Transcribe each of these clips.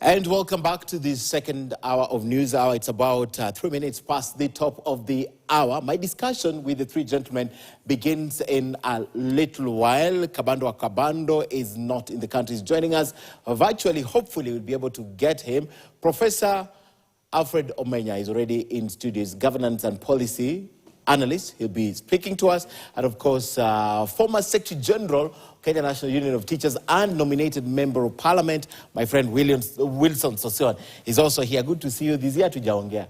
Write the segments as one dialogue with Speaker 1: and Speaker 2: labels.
Speaker 1: And welcome back to the second hour of News Hour. It's about 3 minutes past the top of the hour. My discussion with the three gentlemen begins in a little while. Kabando Akabando is not in the country. He's joining us virtually. Hopefully, we'll be able to get him. Professor Alfred Omenya is already in studios, governance and policy analyst. He'll be speaking to us. And of course, former Secretary General, Kenya National Union of Teachers and nominated Member of Parliament, my friend Wilson Sosion, is also here. Good to see you. This year Hatujaongea.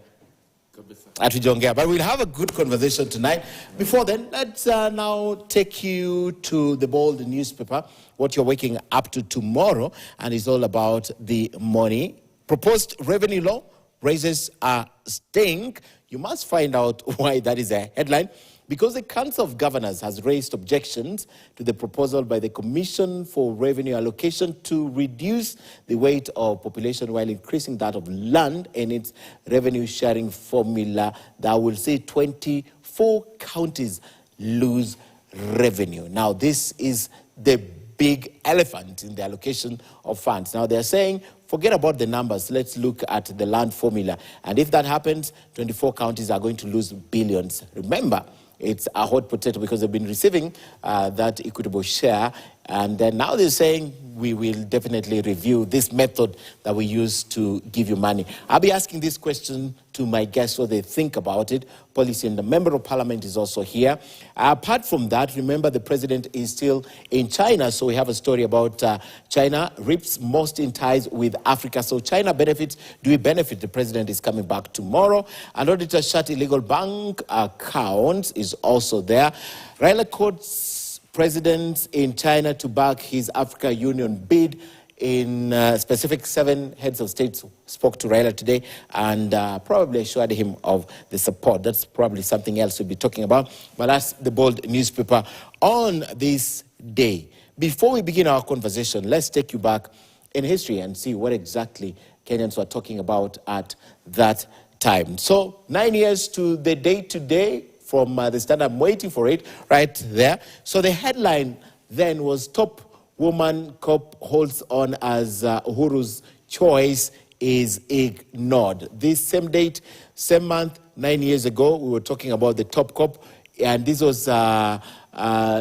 Speaker 1: But we'll have a good conversation tonight. Before then, let's now take you to the Bold newspaper, what you're waking up to tomorrow, and it's all about the money. Proposed revenue law raises a stink. You must find out why that is a headline. Because the Council of Governors has raised objections to the proposal by the Commission for Revenue Allocation to reduce the weight of population while increasing that of land in its revenue sharing formula that will see 24 counties lose revenue. Now, this is the big elephant in the allocation of funds. Now, they're saying, forget about the numbers. Let's look at the land formula. And if that happens, 24 counties are going to lose billions. Remember, it's a hot potato because they've been receiving that equitable share. And then now they're saying we will definitely review this method that we use to give you money. I'll be asking this question to my guests what they think about it. Policy and the Member of Parliament is also here. Apart from that, remember the president is still in China. So we have a story about China rips most in ties with Africa. So China benefits. Do we benefit? The president is coming back tomorrow. An auditor shut illegal bank accounts is also there. Raila quotes presidents in China to back his Africa Union bid. In specific, 7 heads of state spoke to Raila today and probably assured him of the support. That's probably something else we'll be talking about. But that's the Bold newspaper on this day. Before we begin our conversation, let's take you back in history and see what exactly Kenyans were talking about at that time. So 9 years to the day today from the Standard. I'm waiting for it right there. So the headline then was Top Woman Cop Holds On as Uhuru's Choice is Ignored. This same date, same month, 9 years ago, we were talking about the top cop. And this was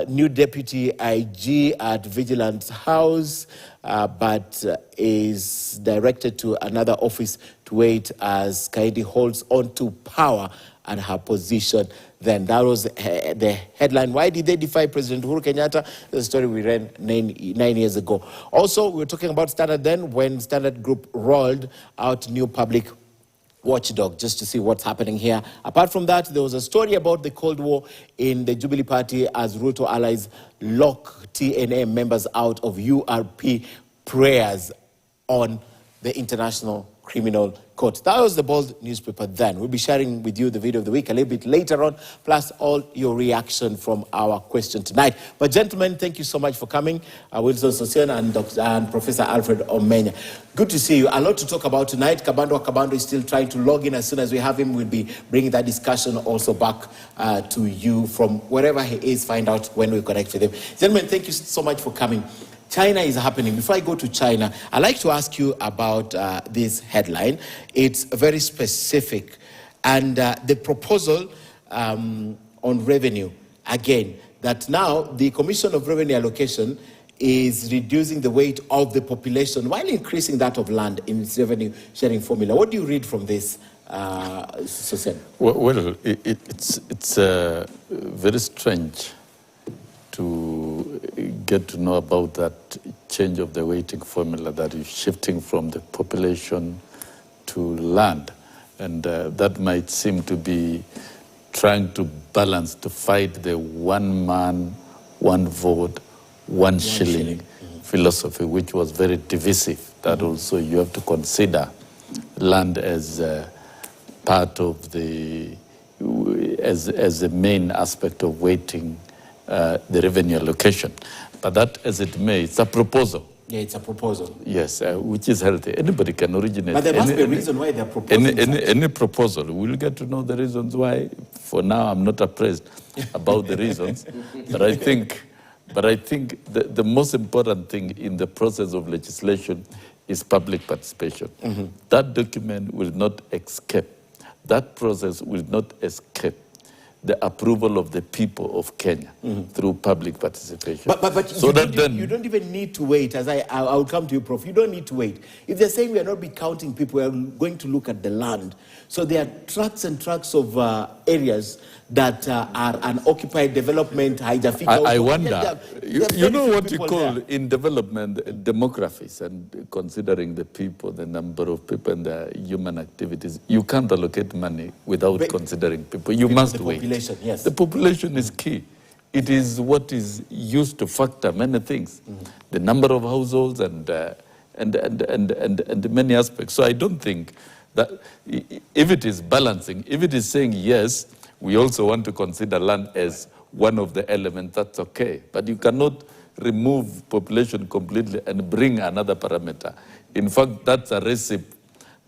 Speaker 1: new deputy IG at Vigilance House, but is directed to another office to wait as Kaidi holds on to power and her position. Then that was the headline. Why did they defy President Uhuru Kenyatta? The story we ran 9 years ago. Also, we were talking about Standard then when Standard Group rolled out new public watchdog just to see what's happening here. Apart from that, there was a story about the Cold War in the Jubilee Party as Ruto allies lock TNA members out of URP prayers on the International Criminal Court. That was the Bold newspaper then. We'll be sharing with you the video of the week a little bit later on, plus all your reaction from our question tonight. But gentlemen, thank you so much for coming. Wilson Sosion and Professor Alfred Omenya. Good to see you. A lot to talk about tonight. Kabando is still trying to log in. As soon as we have him, we'll be bringing that discussion also back to you from wherever he is. Find out when we connect with him. Gentlemen, thank you so much for coming. China is happening. Before I go to China, I'd like to ask you about this headline. It's very specific. And the proposal on revenue, again, that now the Commission of Revenue Allocation is reducing the weight of the population while increasing that of land in its revenue sharing formula. What do you read from this, Susan?
Speaker 2: Well, it's very strange to get to know about that change of the weighting formula that is shifting from the population to land. And that might seem to be trying to balance, to fight the one man, one vote, one shilling philosophy, which was very divisive. That also you have to consider land as part of the, as a main aspect of weighting the revenue allocation. But that, as it may, it's a proposal.
Speaker 1: Yeah, it's a proposal.
Speaker 2: Yes, which is healthy. Anybody can originate.
Speaker 1: But there must be a reason why they're proposing
Speaker 2: any proposal. We'll get to know the reasons why. For now, I'm not appraised about the reasons. But I think the most important thing in the process of legislation is public participation. That document will not escape. That process will not escape the approval of the people of Kenya through public participation.
Speaker 1: But
Speaker 2: so
Speaker 1: you don't even need to wait. As I will come to you, Prof. You don't need to wait. If they're saying we are not be counting people, we are going to look at the land. So there are tracts and tracts of areas that are unoccupied development.
Speaker 2: I wonder, you know what you call in development demographies, and considering the people, the number of people and the human activities, you can't allocate money without considering people. You must wait.
Speaker 1: Yes.
Speaker 2: The population is key. It is what is used to factor many things, the number of households and many aspects. So I don't think that if it is balancing, if it is saying yes, we also want to consider land as one of the elements, that's okay. But you cannot remove population completely and bring another parameter. In fact, that's a recipe.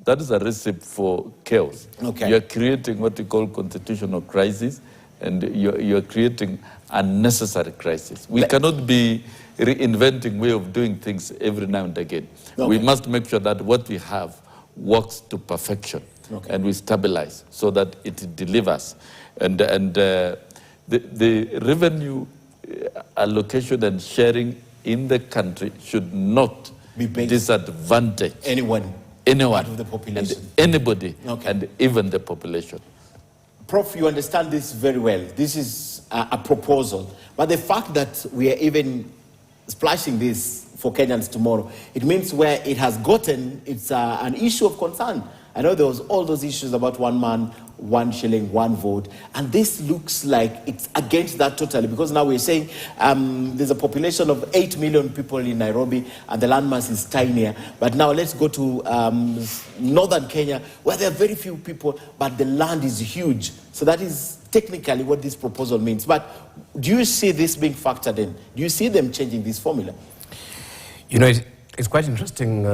Speaker 2: That is a recipe for chaos.
Speaker 1: Okay.
Speaker 2: You are creating what we call constitutional crisis, and you are creating unnecessary crisis. We cannot be reinventing way of doing things every now and again. Okay. We must make sure that what we have works to perfection, and we stabilize so that it delivers. And the revenue allocation and sharing in the country should not disadvantage anyone part of the population, and anybody, and even the population.
Speaker 1: Prof, you understand this very well. This is a proposal, but the fact that we are even splashing this for Kenyans tomorrow, it means where it has gotten, it's an issue of concern. I know there was all those issues about 1 man, 1 shilling, 1 vote, and this looks like it's against that totally, because now we're saying there's a population of 8 million people in Nairobi, and the landmass is tinier. But now let's go to northern Kenya, where there are very few people, but the land is huge. So that is technically what this proposal means. But do you see this being factored in? Do you see them changing this formula?
Speaker 3: You know, it's quite interesting,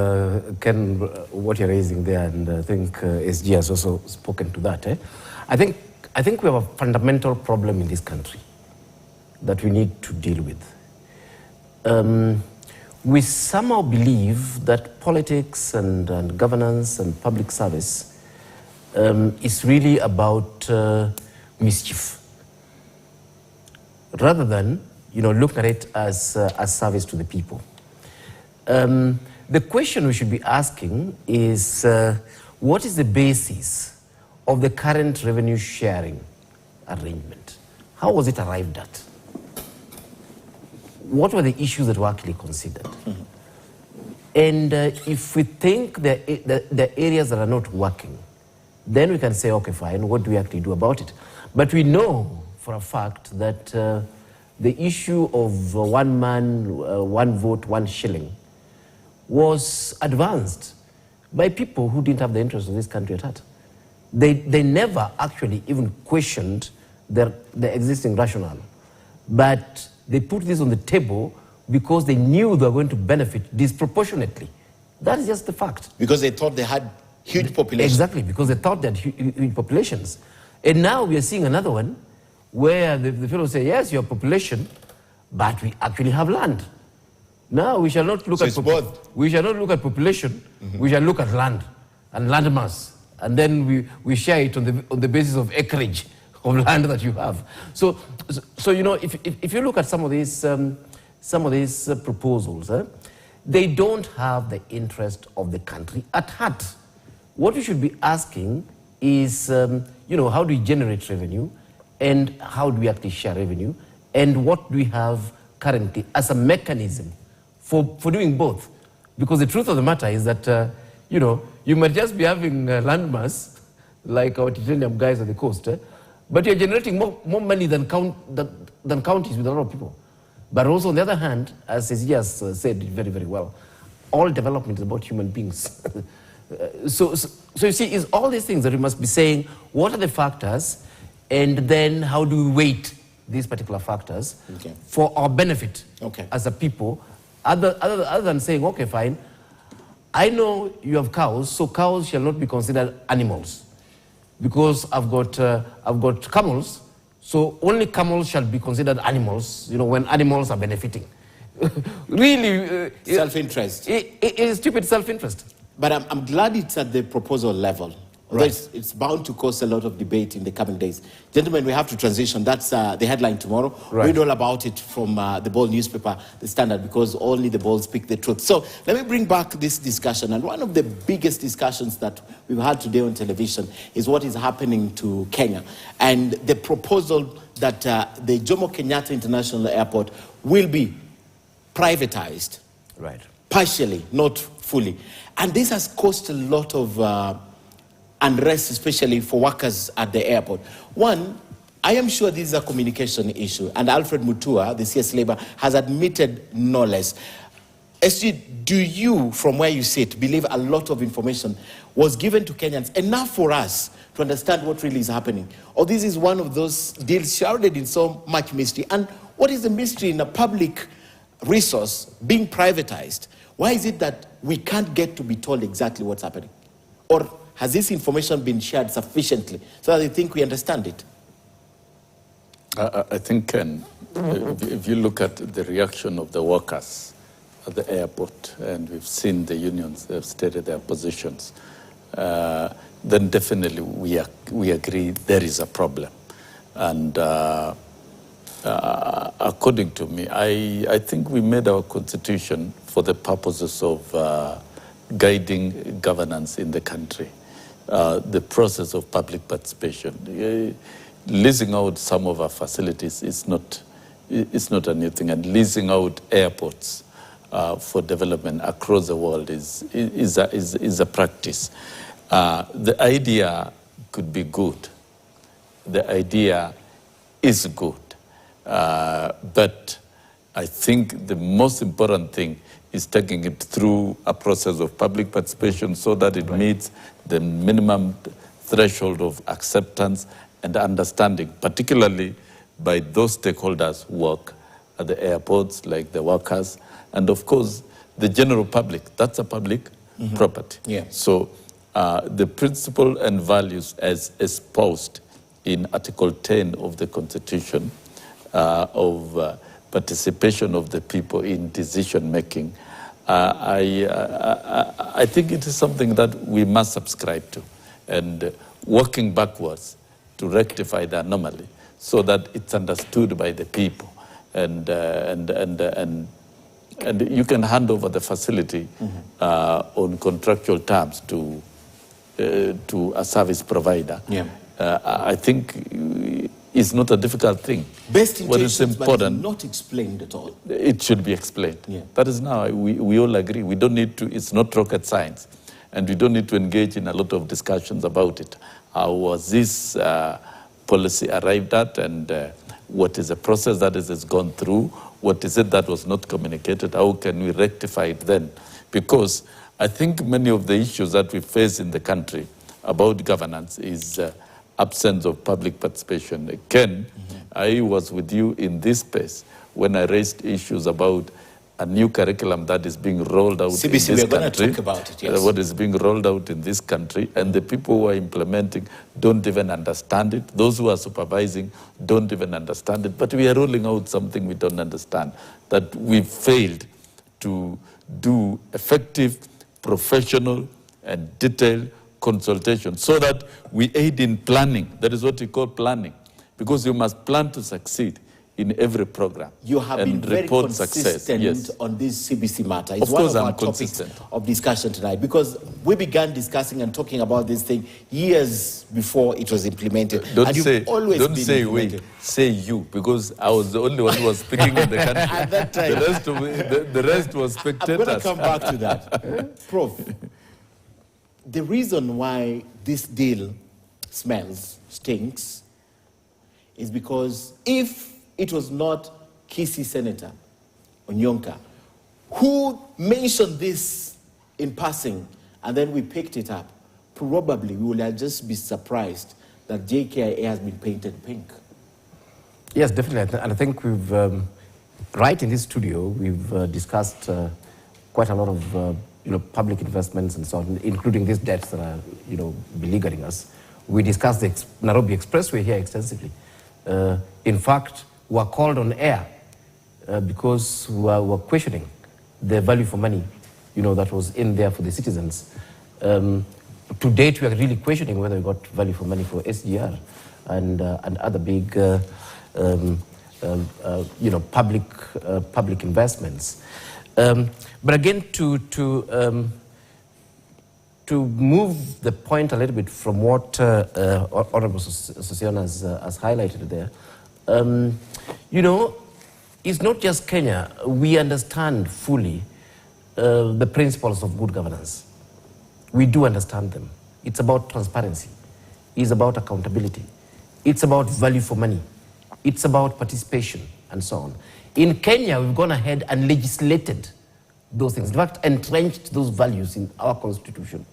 Speaker 3: Ken, what you're raising there, and I think SG has also spoken to that. I think we have a fundamental problem in this country that we need to deal with. We somehow believe that politics and governance and public service is really about mischief, rather than, you know, look at it as service to the people. The question we should be asking is, what is the basis of the current revenue sharing arrangement? How was it arrived at? What were the issues that were actually considered? And if we think the areas that are not working, then we can say, okay, fine, what do we actually do about it? But we know for a fact that the issue of 1 man, 1 vote, 1 shilling was advanced by people who didn't have the interest of this country at heart. They never actually even questioned the existing rationale. But they put this on the table because they knew they were going to benefit disproportionately. That is just the fact.
Speaker 1: Because they thought they had huge populations.
Speaker 3: Exactly, because they thought they had huge populations. And now we are seeing another one where the fellows say, yes, you have population, but we actually have land. Now we shall not look at we shall not look at population. We shall look at land and land mass, and then we share it on the basis of acreage of land that you have. So you know, if you look at some of these proposals, they don't have the interest of the country at heart. What we should be asking is, you know, how do we generate revenue, and how do we actually share revenue, and what do we have currently as a mechanism for doing both? Because the truth of the matter is that, you know, you might just be having landmass, like our titanium guys at the coast, but you're generating more money than counties with a lot of people. But also, on the other hand, as SG has said very, very well, all development is about human beings. So you see, it's all these things that we must be saying, what are the factors, and then how do we weight these particular factors for our benefit as a people, other than saying, okay, fine, I know you have cows, so cows shall not be considered animals. Because I've got camels, so only camels shall be considered animals, you know, when animals are benefiting. really...
Speaker 1: self-interest.
Speaker 3: It is stupid self-interest.
Speaker 1: But I'm glad it's at the proposal level.
Speaker 3: Right.
Speaker 1: It's bound to cause a lot of debate in the coming days. Gentlemen, we have to transition. That's the headline tomorrow.
Speaker 3: Right.
Speaker 1: Read all about it from the Ball newspaper, The Standard, because only the Ball speak the truth. So let me bring back this discussion. And one of the biggest discussions that we've had today on television is what is happening to Kenya. And the proposal that the Jomo Kenyatta International Airport will be privatized.
Speaker 3: Right.
Speaker 1: Partially, not fully. And this has caused a lot of unrest, especially for workers at the airport. One, I am sure this is a communication issue, and Alfred Mutua, the CS Labour, has admitted no less. SG, do you, from where you sit, believe a lot of information was given to Kenyans, enough for us to understand what really is happening? Or this is one of those deals shrouded in so much mystery? And what is the mystery in a public resource being privatized? Why is it that we can't get to be told exactly what's happening? Or has this information been shared sufficiently so that they think we understand it?
Speaker 2: I think, Ken, if you look at the reaction of the workers at the airport, and we've seen the unions, they've stated their positions, then definitely we agree there is a problem. And according to me, I think we made our constitution for the purposes of guiding governance in the country. The process of public participation. Leasing out some of our facilities is not a new thing, and leasing out airports for development across the world is a practice. The idea could be good. The idea is good. But I think the most important thing is taking it through a process of public participation so that it meets the minimum threshold of acceptance and understanding, particularly by those stakeholders who work at the airports, like the workers, and of course, the general public. That's a public property.
Speaker 1: Yeah.
Speaker 2: So the principle and values as espoused in Article 10 of the Constitution of participation of the people in decision-making, I think it is something that we must subscribe to, and working backwards to rectify the anomaly so that it's understood by the people, and you can hand over the facility on contractual terms to a service provider.
Speaker 1: Yeah.
Speaker 2: I think it's not a difficult thing.
Speaker 1: Best
Speaker 2: What is
Speaker 1: intentions, but
Speaker 2: important,
Speaker 1: not explained at all.
Speaker 2: it should be explained.
Speaker 1: Yeah.
Speaker 2: That is now, we all agree. We don't need to, it's not rocket science. And we don't need to engage in a lot of discussions about it. How was this policy arrived at, and what is the process that is gone through? What is it that was not communicated? How can we rectify it then? Because I think many of the issues that we face in the country about governance is absence of public participation. Ken, I was with you in this space when I raised issues about a new curriculum that is being rolled out
Speaker 1: CBC,
Speaker 2: in this
Speaker 1: we're going
Speaker 2: country.
Speaker 1: to talk about it, yes.
Speaker 2: What is being rolled out in this country, and the people who are implementing don't even understand it. Those who are supervising don't even understand it. But we are rolling out something we don't understand, that we failed to do effective, professional, and detailed consultation so that we aid in planning. That is what we call planning, because you must plan to succeed in every program.
Speaker 1: You have been very consistent
Speaker 2: Yes.
Speaker 1: on this CBC matter. It's
Speaker 2: Of course,
Speaker 1: one of
Speaker 2: I'm
Speaker 1: our topics
Speaker 2: consistent.
Speaker 1: of discussion tonight, because we began discussing and talking about this thing years before it was implemented.
Speaker 2: Don't
Speaker 1: and
Speaker 2: say,
Speaker 1: you've always
Speaker 2: don't
Speaker 1: been
Speaker 2: say
Speaker 1: implemented.
Speaker 2: we, say you, because I was the only one who was speaking in the country.
Speaker 1: At that time.
Speaker 2: The rest was
Speaker 1: I'm going to
Speaker 2: spectators.
Speaker 1: come back to that. Prof, the reason why this deal stinks, is because if it was not Kisii Senator Onyonka who mentioned this in passing and then we picked it up, probably we would have just be surprised that JKIA has been painted pink.
Speaker 3: Yes, definitely. And I think we've, right in this studio, we've discussed quite a lot of public investments and so on, including these debts that are beleaguering us. We discussed the Nairobi Expressway here extensively. In fact, we were called on air because we're questioning the value for money, that was in there for the citizens. To date, we are really questioning whether we got value for money for SGR and other big, public investments. But again, to move the point a little bit from what Honorable Sossion has highlighted there, it's not just Kenya. We understand fully the principles of good governance. We do understand them. It's about transparency. It's about accountability. It's about value for money. It's about participation and so on. In Kenya, we've gone ahead and legislated those things. In fact, entrenched those values in our constitution.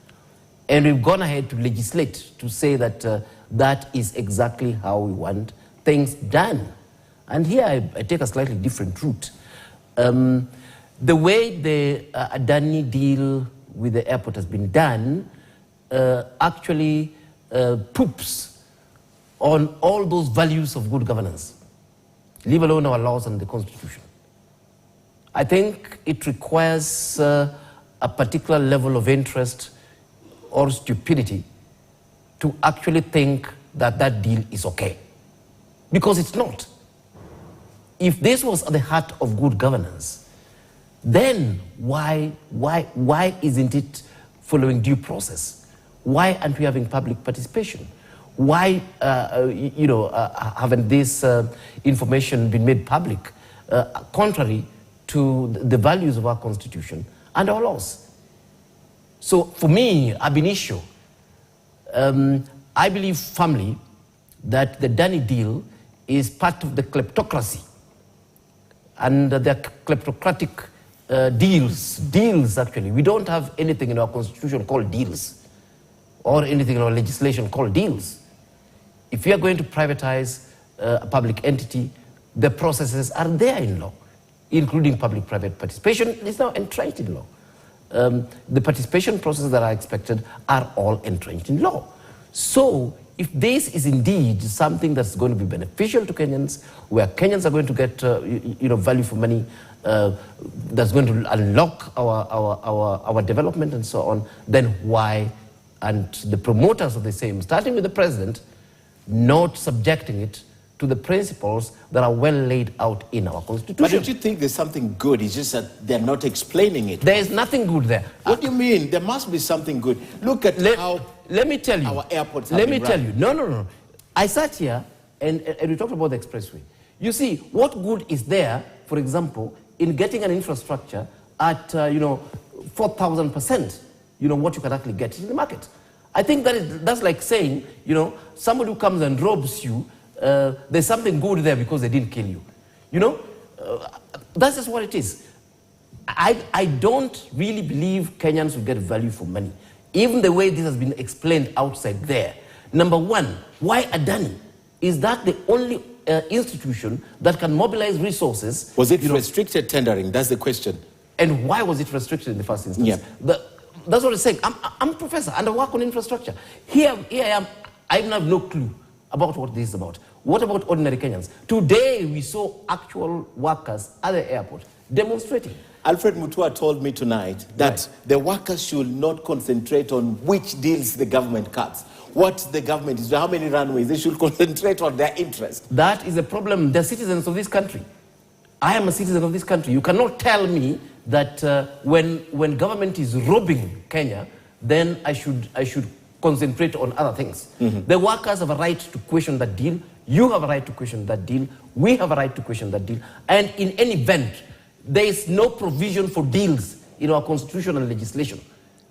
Speaker 3: And we've gone ahead to legislate to say that that is exactly how we want things done. And here I take a slightly different route. The way the Adani deal with the airport has been done actually poops on all those values of good governance, leave alone our laws and the constitution. I think it requires a particular level of interest or stupidity to actually think that that deal is okay, because it's not. If this was at the heart of good governance, then why isn't it following due process? Why aren't we having public participation? Why haven't this information been made public, contrary to the values of our constitution and our laws? So for me, ab initio, I believe firmly that the Adani deal is part of the kleptocracy and the kleptocratic deals actually. We don't have anything in our constitution called deals or anything in our legislation called deals. If we are going to privatize a public entity, the processes are there in law, including public-private participation. It's now entrenched in law. The participation processes that are expected are all entrenched in law. So if this is indeed something that's going to be beneficial to Kenyans, where Kenyans are going to get value for money, that's going to unlock our development and so on, then why aren't the promoters of the same, starting with the president, not subjecting it to the principles that are well laid out in our constitution?
Speaker 1: But don't you think there's something good? It's just that they're not explaining it.
Speaker 3: There is nothing good there.
Speaker 1: What do you mean? There must be something good. Look at how
Speaker 3: let me tell you,
Speaker 1: our airports have
Speaker 3: let me
Speaker 1: been
Speaker 3: tell
Speaker 1: run.
Speaker 3: you. No. I sat here and we talked about the expressway. You see, what good is there, for example, in getting an infrastructure at 4,000%, what you can actually get in the market? I think that's like saying, somebody who comes and robs you, there's something good there because they didn't kill you. That's just what it is. I don't really believe Kenyans will get value for money, even the way this has been explained outside there. Number one, why Adani? Is that the only institution that can mobilize resources?
Speaker 1: Was it restricted tendering? That's the question.
Speaker 3: And why was it restricted in the first instance?
Speaker 1: Yeah.
Speaker 3: That's what I'm saying. I'm a professor and I work on infrastructure. Here I am. I have no clue about what this is about. What about ordinary Kenyans? Today we saw actual workers at the airport demonstrating.
Speaker 1: Alfred Mutua told me tonight that the workers should not concentrate on which deals the government cuts, what the government is, how many runways. They should concentrate on their interest.
Speaker 3: That is a problem. They're citizens of this country. I am a citizen of this country. You cannot tell me that when government is robbing Kenya, then I should concentrate on other things. Mm-hmm. The workers have a right to question that deal. You have a right to question that deal. We have a right to question that deal. And in any event, there is no provision for deals in our constitutional legislation.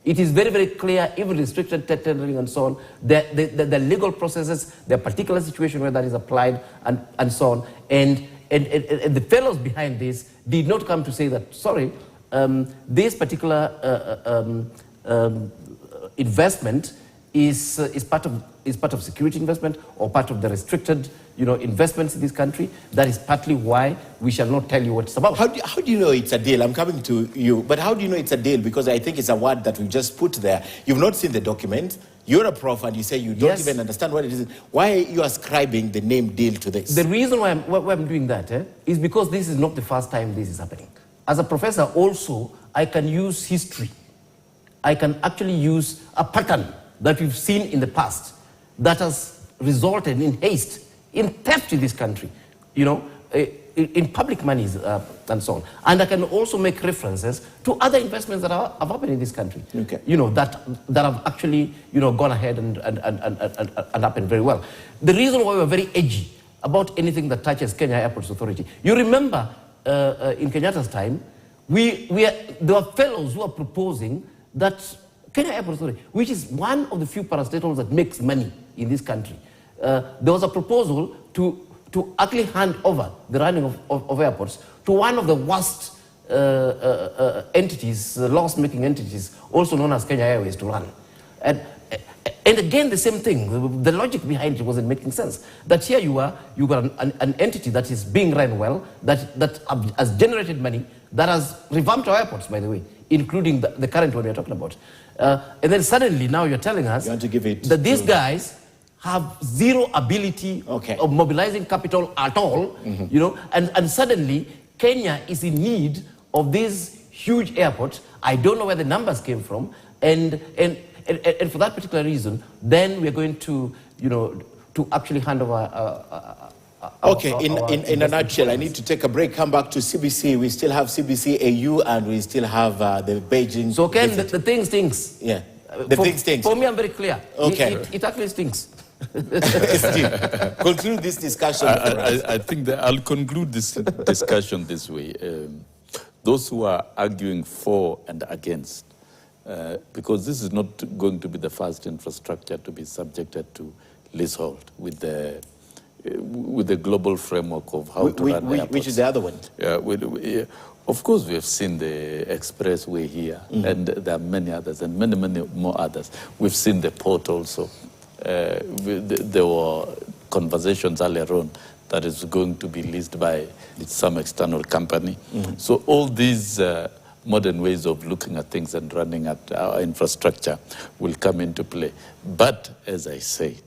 Speaker 3: It is very, very clear, even restricted tendering and so on, the legal processes, the particular situation where that is applied and so on. And the fellows behind this did not come to say that, sorry, this particular investment is part of security investment or part of the restricted investments in this country. That is partly why we shall not tell you what it's about.
Speaker 1: How do you know it's a deal? I'm coming to you, but how do you know it's a deal? Because I think it's a word that we just put there. You've not seen the document. You're a prof and you say you don't even understand what it is. Why are you ascribing the name deal to this?
Speaker 3: The reason why I'm doing that is because this is not the first time this is happening. As a professor also, I can use history. I can actually use a pattern that we've seen in the past that has resulted in haste, in theft in this country, in public monies and so on. And I can also make references to other investments that have happened in this country, that have actually, gone ahead and happened very well. The reason why we're very edgy about anything that touches Kenya Airports Authority, you remember in Kenyatta's time, there were fellows who are proposing that Kenya Airports Authority, which is one of the few parastatals that makes money in this country, there was a proposal to actually hand over the running of airports to one of the worst entities, loss-making entities, also known as Kenya Airways, to run. And again, the same thing. The logic behind it wasn't making sense. That here you got an entity that is being run well, that has generated money, that has revamped our airports, by the way, including the current one we're talking about. And then suddenly now you're telling us that these guys have zero ability of mobilizing capital at all, and suddenly Kenya is in need of these huge airports. I don't know where the numbers came from, and for that particular reason, then we're going to, to actually hand over.
Speaker 1: In a nutshell, I need to take a break, come back to CBC. We still have CBC AU and we still have the Beijing.
Speaker 3: So Ken, the thing stinks.
Speaker 1: Yeah, thing stinks.
Speaker 3: For me, I'm very clear.
Speaker 1: Okay.
Speaker 3: It actually stinks.
Speaker 1: Conclude this discussion.
Speaker 2: I think that I'll conclude this discussion this way. Those who are arguing for and against, because this is not going to be the first infrastructure to be subjected to leasehold with the global framework of how to run airports.
Speaker 1: Which is the other one?
Speaker 2: Of course, we have seen the expressway here, and there are many others, and many, many more others. We've seen the port also. There were conversations earlier on that is going to be leased by some external company. So all these modern ways of looking at things and running at our infrastructure will come into play. But as I said,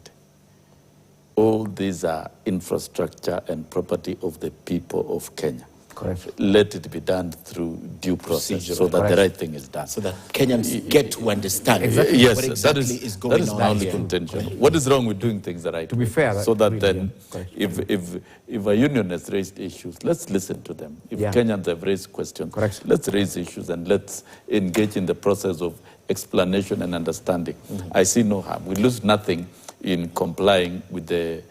Speaker 2: all these are infrastructure and property of the people of Kenya.
Speaker 3: Correct.
Speaker 2: Let it be done through due process so that the right thing is done.
Speaker 1: So that Kenyans get to understand
Speaker 2: yes,
Speaker 1: what exactly is going on.
Speaker 2: That is my only contention. What is wrong with doing things the right way?
Speaker 3: To be fair.
Speaker 2: So that then, if a union has raised issues, let's listen to them. If Kenyans have raised questions, let's raise issues and let's engage in the process of explanation and understanding. I see no harm. We lose nothing in complying with the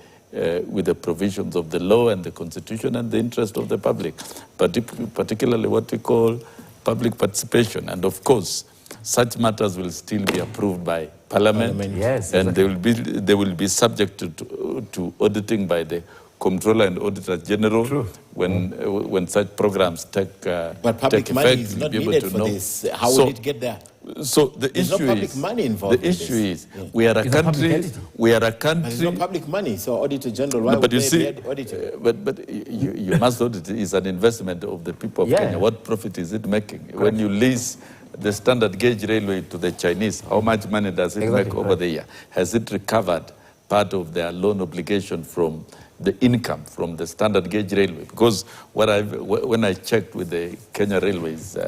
Speaker 2: provisions of the law and the constitution and the interest of the public, particularly what we call public participation. And of course, such matters will still be approved by Parliament,
Speaker 3: yes,
Speaker 2: and they will be subject to auditing by the Comptroller and Auditor General when such programs take effect.
Speaker 1: But public money is not needed for this. How will it get there?
Speaker 2: So the
Speaker 1: There's
Speaker 2: issue
Speaker 1: no public money involved.
Speaker 2: The issue is we are a country. We are a country.
Speaker 1: There's no public money, so Auditor General. Why
Speaker 2: but
Speaker 1: would
Speaker 2: you
Speaker 1: they
Speaker 2: see,
Speaker 1: be audited?
Speaker 2: but you must audit. It's an investment of the people of Kenya. What profit is it making? When you lease the standard gauge railway to the Chinese, how much money does it make over the year? Has it recovered part of their loan obligation from the income from the standard gauge railway? Because when I checked with the Kenya Railways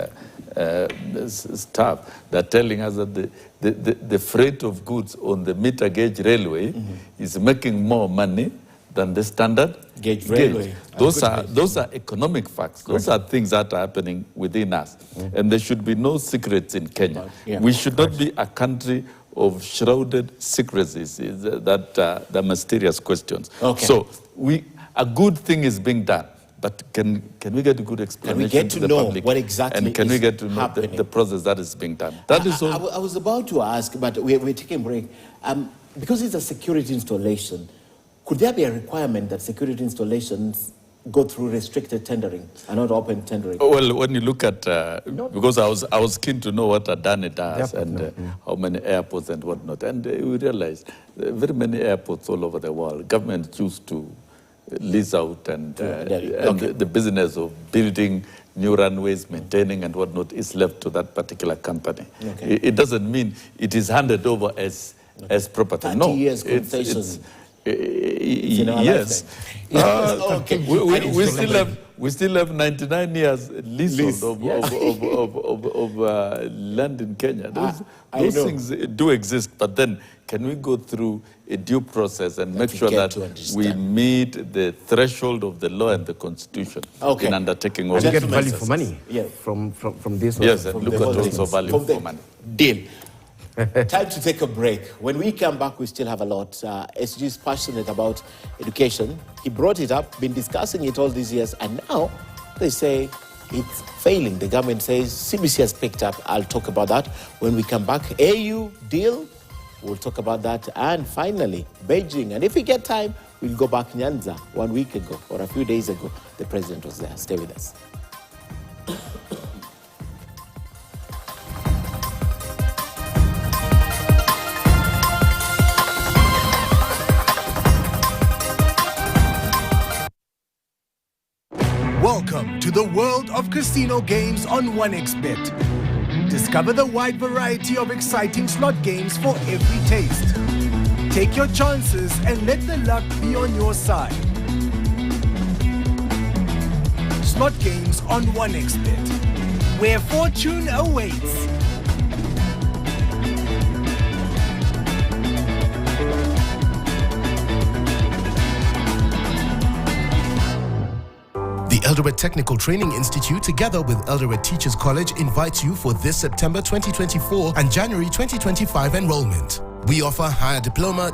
Speaker 2: staff, they're telling us that the freight of goods on the meter gauge railway is making more money than the standard
Speaker 1: gauge railway.
Speaker 2: Those are economic facts. Those are things that are happening within us. And there should be no secrets in Kenya. We should not be a country of shrouded secrecies, that the mysterious questions. So a good thing is being done, but can we get a good explanation to the public?
Speaker 1: What exactly
Speaker 2: and can we get to know the process that is being done? That is all.
Speaker 1: I was about to ask, but we're taking a break. Because it's a security installation, could there be a requirement that security installations go through restricted tendering and not open tendering?
Speaker 2: Well, when you look at, because I was keen to know what Adani does how many airports and whatnot, and we realized very many airports all over the world, government choose to lease out and the business of building new runways, maintaining and whatnot is left to that particular company. Okay. It doesn't mean it is handed over as property.
Speaker 1: 30 years concession.
Speaker 2: Yes. We still have 99 years leasehold of land in Kenya. Those things do exist, but then can we go through a due process and make sure that we meet the threshold of the law and the constitution in undertaking all
Speaker 3: and get value for money from this?
Speaker 2: Yes, and look at also value for money.
Speaker 1: Deal. Time to take a break. When we come back, we still have a lot. SG is passionate about education. He brought it up, been discussing it all these years, and now they say it's failing. The government says CBC has picked up. I'll talk about that when we come back. AU deal, we'll talk about that. And finally, Beijing. And if we get time, we'll go back Nyanza 1 week ago or a few days ago. The president was there. Stay with us.
Speaker 4: Welcome to the world of casino games on 1xBet. Discover the wide variety of exciting slot games for every taste. Take your chances and let the luck be on your side. Slot games on 1xBet, where fortune awaits. The Eldoret Technical Training Institute, together with Eldoret Teachers College, invites you for this September 2024 and January 2025 enrollment. We offer higher diploma,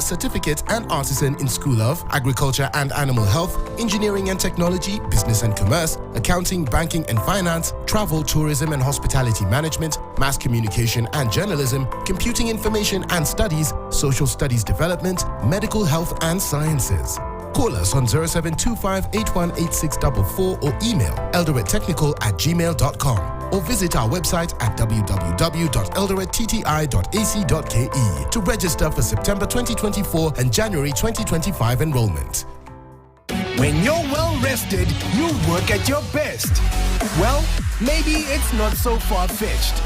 Speaker 4: certificate, and artisan in School of Agriculture and Animal Health, Engineering and Technology, Business and Commerce, Accounting, Banking and Finance, Travel, Tourism and Hospitality Management, Mass Communication and Journalism, Computing Information and Studies, Social Studies Development, Medical Health and Sciences. Call us on 0725-818644 or email eldorettechnical@gmail.com or visit our website at www.eldorettti.ac.ke to register for September 2024 and January 2025 enrollment. When you're well rested, you work at your best. Well, maybe it's not so far-fetched.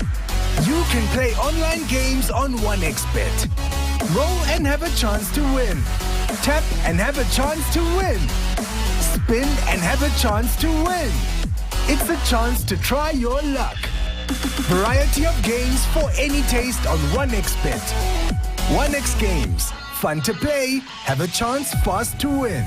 Speaker 4: You can play online games on 1xBet. Roll and have a chance to win. Tap and have a chance to win. Spin and have a chance to win. It's a chance to try your luck. Variety of games for any taste on 1xBet. 1x Games. Fun to play, have a chance fast to win.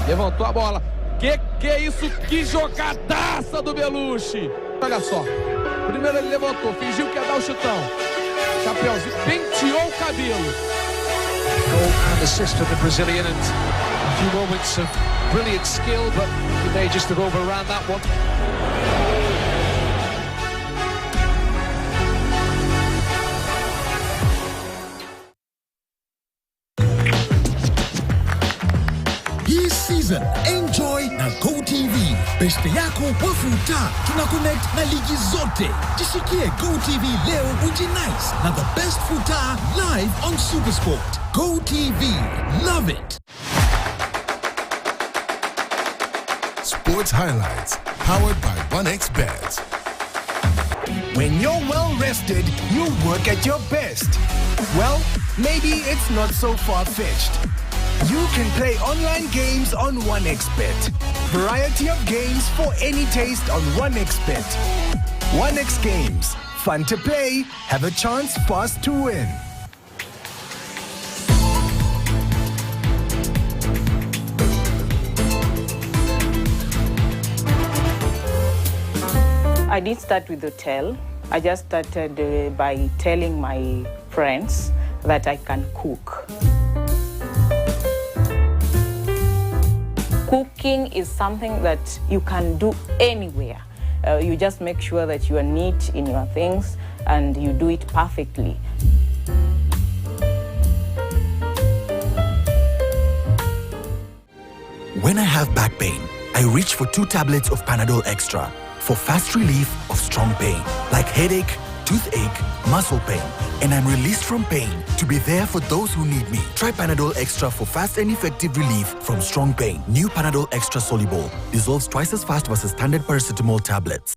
Speaker 5: Levantou a bola. Que é isso? Que jogadaça do Belushi. Olha só. Primeiro ele levantou, fingiu que ia dar o chutão. Chapeuzinho, penteou o cabelo.
Speaker 6: Goal and assist for the Brazilian, and a few moments of brilliant skill, but he may just have overran that one.
Speaker 7: Enjoy na GoTV. Beshte yako wafuta. Tuna connect na ligi zote. Jishikie GoTV leo ujinice na the best futa live on Supersport. GoTV. Love it.
Speaker 4: Sports highlights powered by 1xBet. When you're well rested, you work at your best. Well, maybe it's not so far-fetched. You can play online games on 1xBet. Variety of games for any taste on 1xBet. 1x Games. Fun to play, have a chance fast to win.
Speaker 8: I didn't start with hotel. I just started by telling my friends that I can cook. Cooking is something that you can do anywhere. You just make sure that you are neat in your things and you do it perfectly.
Speaker 9: When I have back pain, I reach for 2 tablets of Panadol Extra for fast relief of strong pain, like headache, toothache, muscle pain, and I'm released from pain to be there for those who need me. Try Panadol Extra for fast and effective relief from strong pain. New Panadol Extra Soluble dissolves twice as fast versus standard paracetamol tablets.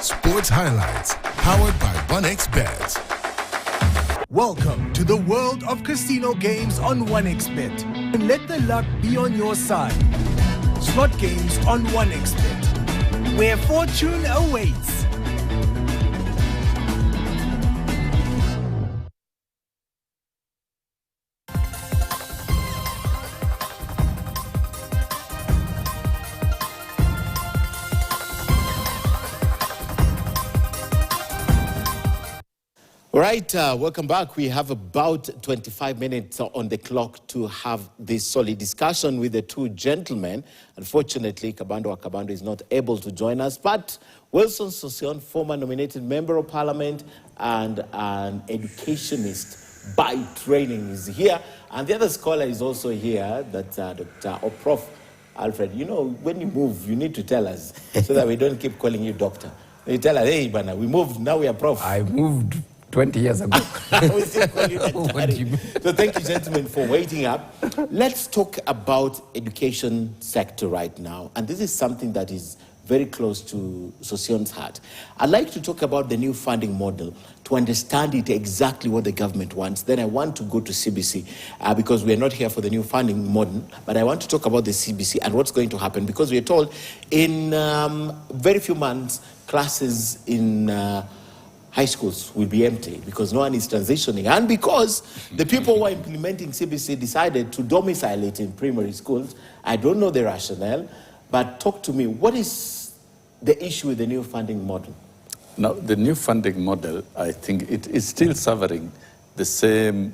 Speaker 4: Sports highlights powered by 1xBet.
Speaker 7: Welcome to the world of casino games on 1xBet. And let the luck be on your side. Slot games on 1xBet, where fortune awaits.
Speaker 1: All right, welcome back. We have about 25 minutes on the clock to have this solid discussion with the two gentlemen. Unfortunately, Kabando Akabando is not able to join us, but Wilson Sosion, former nominated member of parliament and an educationist by training, is here. And the other scholar is also here, that's Dr. or Prof. Alfred. You know, when you move, you need to tell us so that we don't keep calling you doctor. You tell us, hey, Bana, we moved, now we are Prof.
Speaker 3: I moved 20 years ago.
Speaker 1: We still call you that. So thank you, gentlemen, for waiting up. Let's talk about education sector right now. And this is something that is very close to Sosion's heart. I'd like to talk about the new funding model to understand it exactly what the government wants. Then I want to go to CBC because we are not here for the new funding model, but I want to talk about the CBC and what's going to happen, because we are told in very few months, classes in high schools will be empty because no one is transitioning, and because the people who are implementing CBC decided to domicile it in primary schools. I don't know the rationale, but talk to me. What is the issue with the new funding model?
Speaker 2: Now, the new funding model, I think it is still suffering the same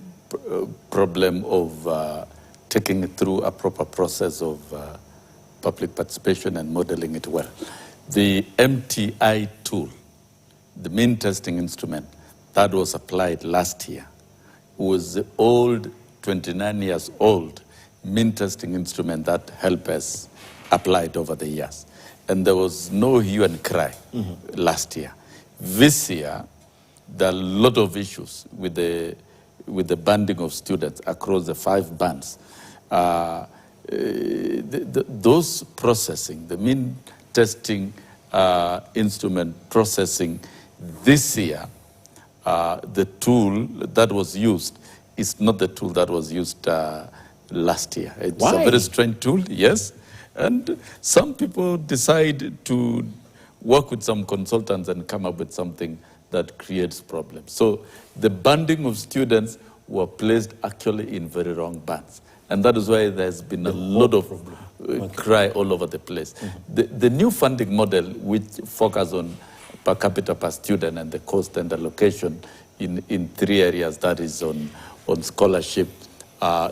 Speaker 2: problem of taking it through a proper process of public participation and modeling it well. The MTI tool, the mean testing instrument that was applied last year, was the old, 29 years old mean testing instrument that helped us applied over the years. And there was no hue and cry last year. This year, there are a lot of issues with the banding of students across the 5 bands. Those processing, the mean testing instrument processing this year, the tool that was used is not the tool that was used last year. It's a very strange tool, yes. And some people decide to work with some consultants and come up with something that creates problems. So the banding of students were placed actually in very wrong bands. And that is why there's been a lot of cry all over the place. The new funding model, which focuses on per capita per student and the cost and allocation in 3 areas, that is on scholarship,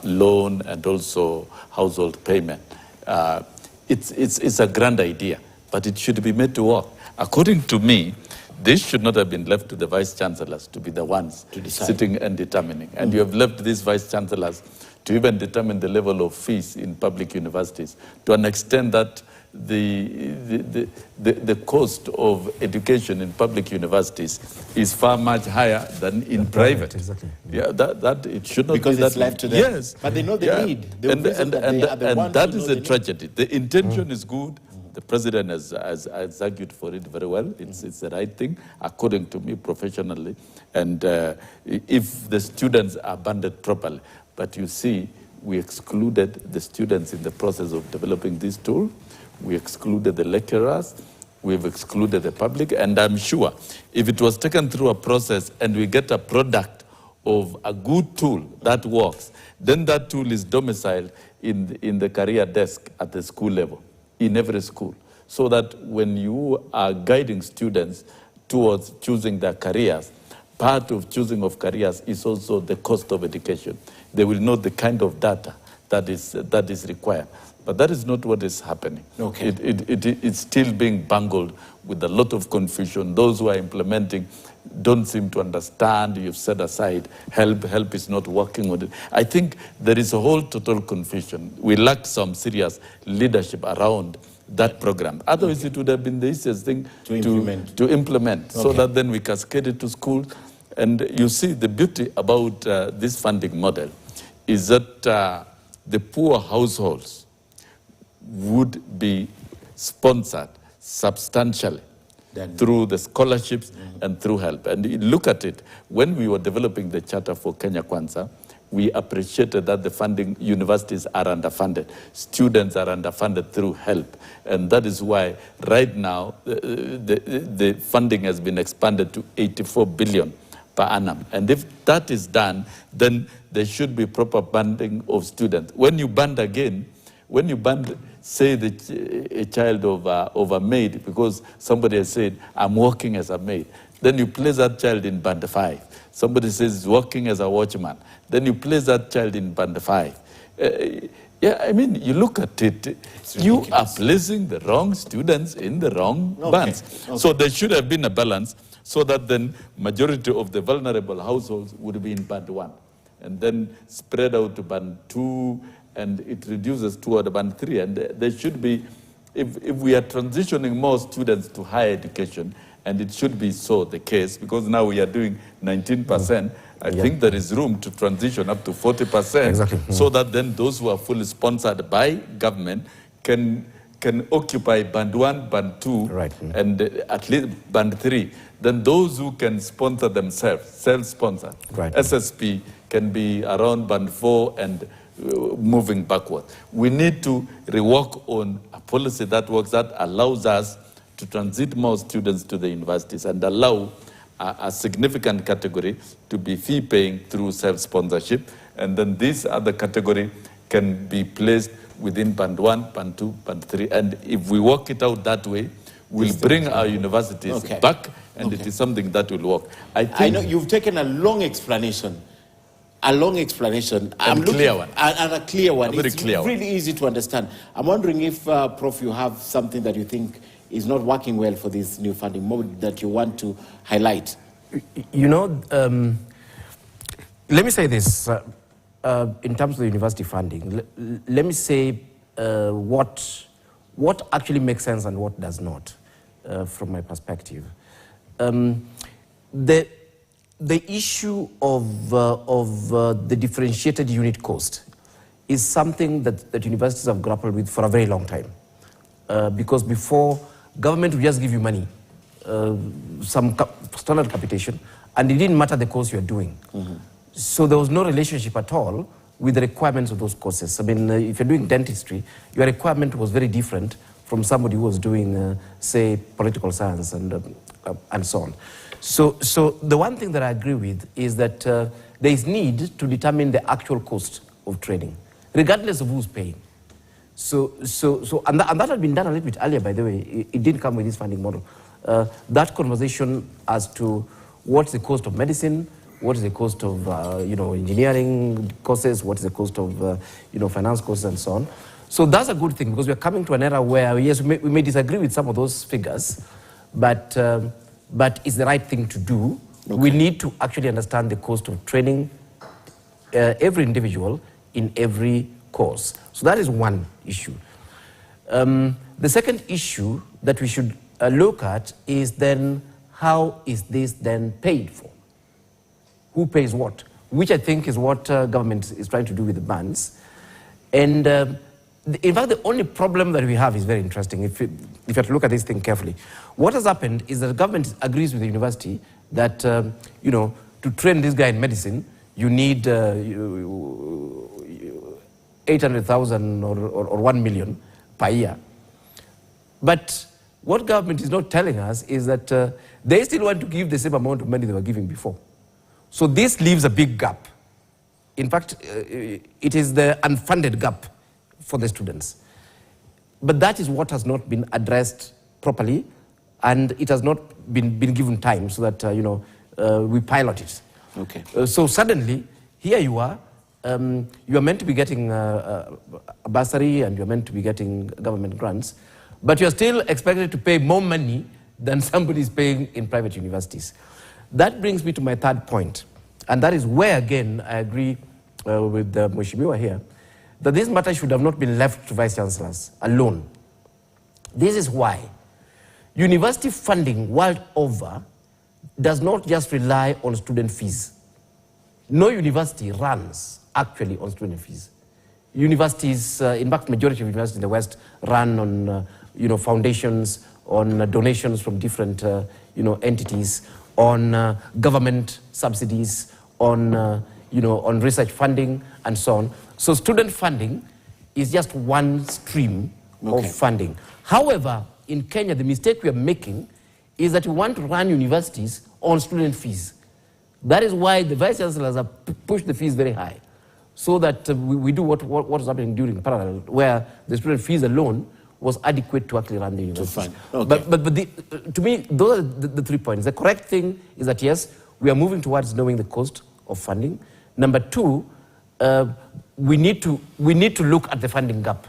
Speaker 2: loan, and also household payment. It's a grand idea, but it should be made to work. According to me, this should not have been left to the vice chancellors to be the ones sitting and determining. And you have left these vice chancellors to even determine the level of fees in public universities to an extent that the cost of education in public universities is far much higher than in private. Exactly. Yeah, that it should not
Speaker 1: because
Speaker 2: be
Speaker 1: it's
Speaker 2: that
Speaker 1: left to them.
Speaker 2: Yes,
Speaker 1: but they know the need.
Speaker 2: And that is a tragedy. The intention is good. The president has argued for it very well. It's the right thing, according to me, professionally. And if the students are banded properly, but you see, we excluded the students in the process of developing this tool. We excluded the lecturers. We've excluded the public. And I'm sure if it was taken through a process and we get a product of a good tool that works, then that tool is domiciled in the career desk at the school level, in every school, so that when you are guiding students towards choosing their careers, part of choosing of careers is also the cost of education. They will know the kind of data that is required. But that is not what is happening.
Speaker 1: Okay.
Speaker 2: It's still being bungled with a lot of confusion. Those who are implementing don't seem to understand. You've set aside help is not working with it. I think there is a whole total confusion. We lack some serious leadership around that program. Otherwise, it would have been the easiest thing to implement so that then we cascade it to schools. And you see, the beauty about this funding model is that the poor households would be sponsored substantially through the scholarships and through help. And you look at it, when we were developing the Charter for Kenya Kwanza, we appreciated that the funding, universities are underfunded, students are underfunded through help. And that is why right now the funding has been expanded to 84 billion per annum. And if that is done, then there should be proper banding of students. When you band again, when you band, say, a child of a maid, because somebody has said, I'm working as a maid, then you place that child in band 5. Somebody says, working as a watchman, then you place that child in band 5. Yeah, I mean, you look at it, you are placing the wrong students in the wrong bands. Okay. So there should have been a balance so that then majority of the vulnerable households would be in band 1 and then spread out to band 2, and it reduces toward band 3. And there should be, if we are transitioning more students to higher education, and it should be so the case, because now we are doing 19%, I think there is room to transition up to 40%, so that then those who are fully sponsored by government can occupy band 1, band 2, and at least band 3. Then those who can sponsor themselves, self-sponsor, SSP, can be around band 4 and moving backward. We need to rework on a policy that works, that allows us to transit more students to the universities and allow a significant category to be fee-paying through self-sponsorship. And then this other category can be placed within band 1, band 2, band 3. And if we work it out that way, we'll bring our universities back, and it is something that will work. I
Speaker 1: know you've taken a long explanation. I'm
Speaker 2: a clear one.
Speaker 1: And a clear one.
Speaker 2: It's
Speaker 1: really easy to understand. I'm wondering if, Prof, you have something that you think is not working well for this new funding model that you want to highlight.
Speaker 3: You know, let me say this. In terms of the university funding, let me say what actually makes sense and what does not, from my perspective. The issue of the differentiated unit cost is something that universities have grappled with for a very long time. Because before, government would just give you money, some standard capitation, and it didn't matter the course you're doing. So there was no relationship at all with the requirements of those courses. I mean, if you're doing dentistry, your requirement was very different from somebody who was doing, say, political science and so on. So the one thing that I agree with is that there is need to determine the actual cost of training, regardless of who's paying. And that had been done a little bit earlier, by the way. It didn't come with this funding model. That conversation as to what's the cost of medicine, what is the cost of engineering courses, what is the cost of finance courses, and so on. So that's a good thing, because we're coming to an era where, yes, we may disagree with some of those figures, but it's the right thing to do. We need to actually understand the cost of training every individual in every course. So that is one issue. The second issue that we should look at is then, how is this then paid for? Who pays what? Which I think is what government is trying to do with the bands. And in fact, the only problem that we have is very interesting, if you have to look at this thing carefully. What has happened is that the government agrees with the university that, to train this guy in medicine, you need 800,000 or 1 million per year. But what government is not telling us is that they still want to give the same amount of money they were giving before. So this leaves a big gap. In fact, it is the unfunded gap for the students. But that is what has not been addressed properly, and it has not been given time so that we pilot it.
Speaker 1: Okay.
Speaker 3: So suddenly, here you are, you are meant to be getting a bursary and you're meant to be getting government grants, but you're still expected to pay more money than somebody is paying in private universities. That brings me to my third point, and that is where, again, I agree with Mheshimiwa here, that this matter should have not been left to vice-chancellors alone. This is why university funding world over does not just rely on student fees. No university runs actually on student fees. Universities, in fact, majority of universities in the West run on foundations, on donations from different entities, on government subsidies, on research funding, and so on. So student funding is just one stream of funding. However, in Kenya, the mistake we are making is that we want to run universities on student fees. That is why the vice chancellors have pushed the fees very high, so that we do what was happening during parallel, where the student fees alone was adequate to actually run the university. But to me, those are the 3 points. The correct thing is that, yes, we are moving towards knowing the cost of funding. Number 2, we need to look at the funding gap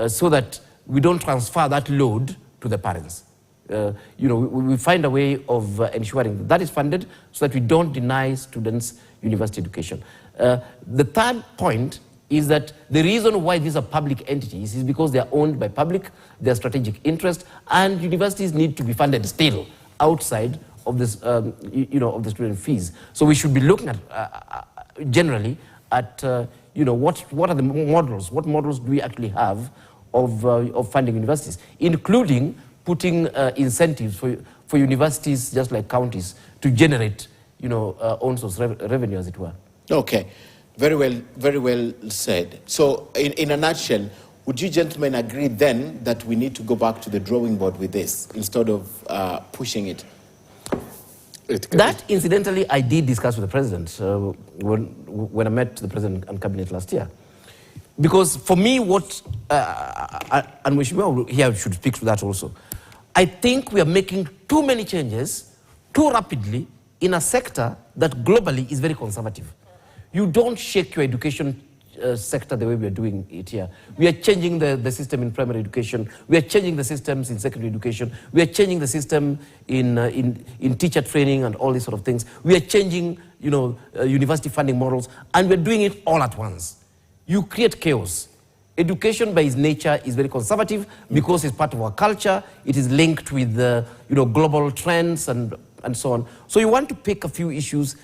Speaker 3: so that we don't transfer that load to the parents. We find a way of ensuring that is funded so that we don't deny students university education. The third point is that the reason why these are public entities is because they are owned by public, their strategic interest, and universities need to be funded still outside of this, of the student fees. So we should be looking at generally at what are the models? What models do we actually have of funding universities, including putting incentives for universities, just like counties, to generate own source revenue, as it were.
Speaker 1: Okay. Very well said. So, in a nutshell, would you gentlemen agree then that we need to go back to the drawing board with this instead of pushing it?
Speaker 3: That, incidentally, I did discuss with the president when I met the president and cabinet last year. Because for me, and Mheshimiwa here should speak to that also, I think we are making too many changes too rapidly in a sector that globally is very conservative. You don't shake your education sector the way we are doing it here. We are changing the system in primary education. We are changing the systems in secondary education. We are changing the system in teacher training and all these sort of things. We are changing, university funding models, and we are doing it all at once. You create chaos. Education by its nature is very conservative because it's part of our culture. It is linked with global trends and so on. So you want to pick a few issues,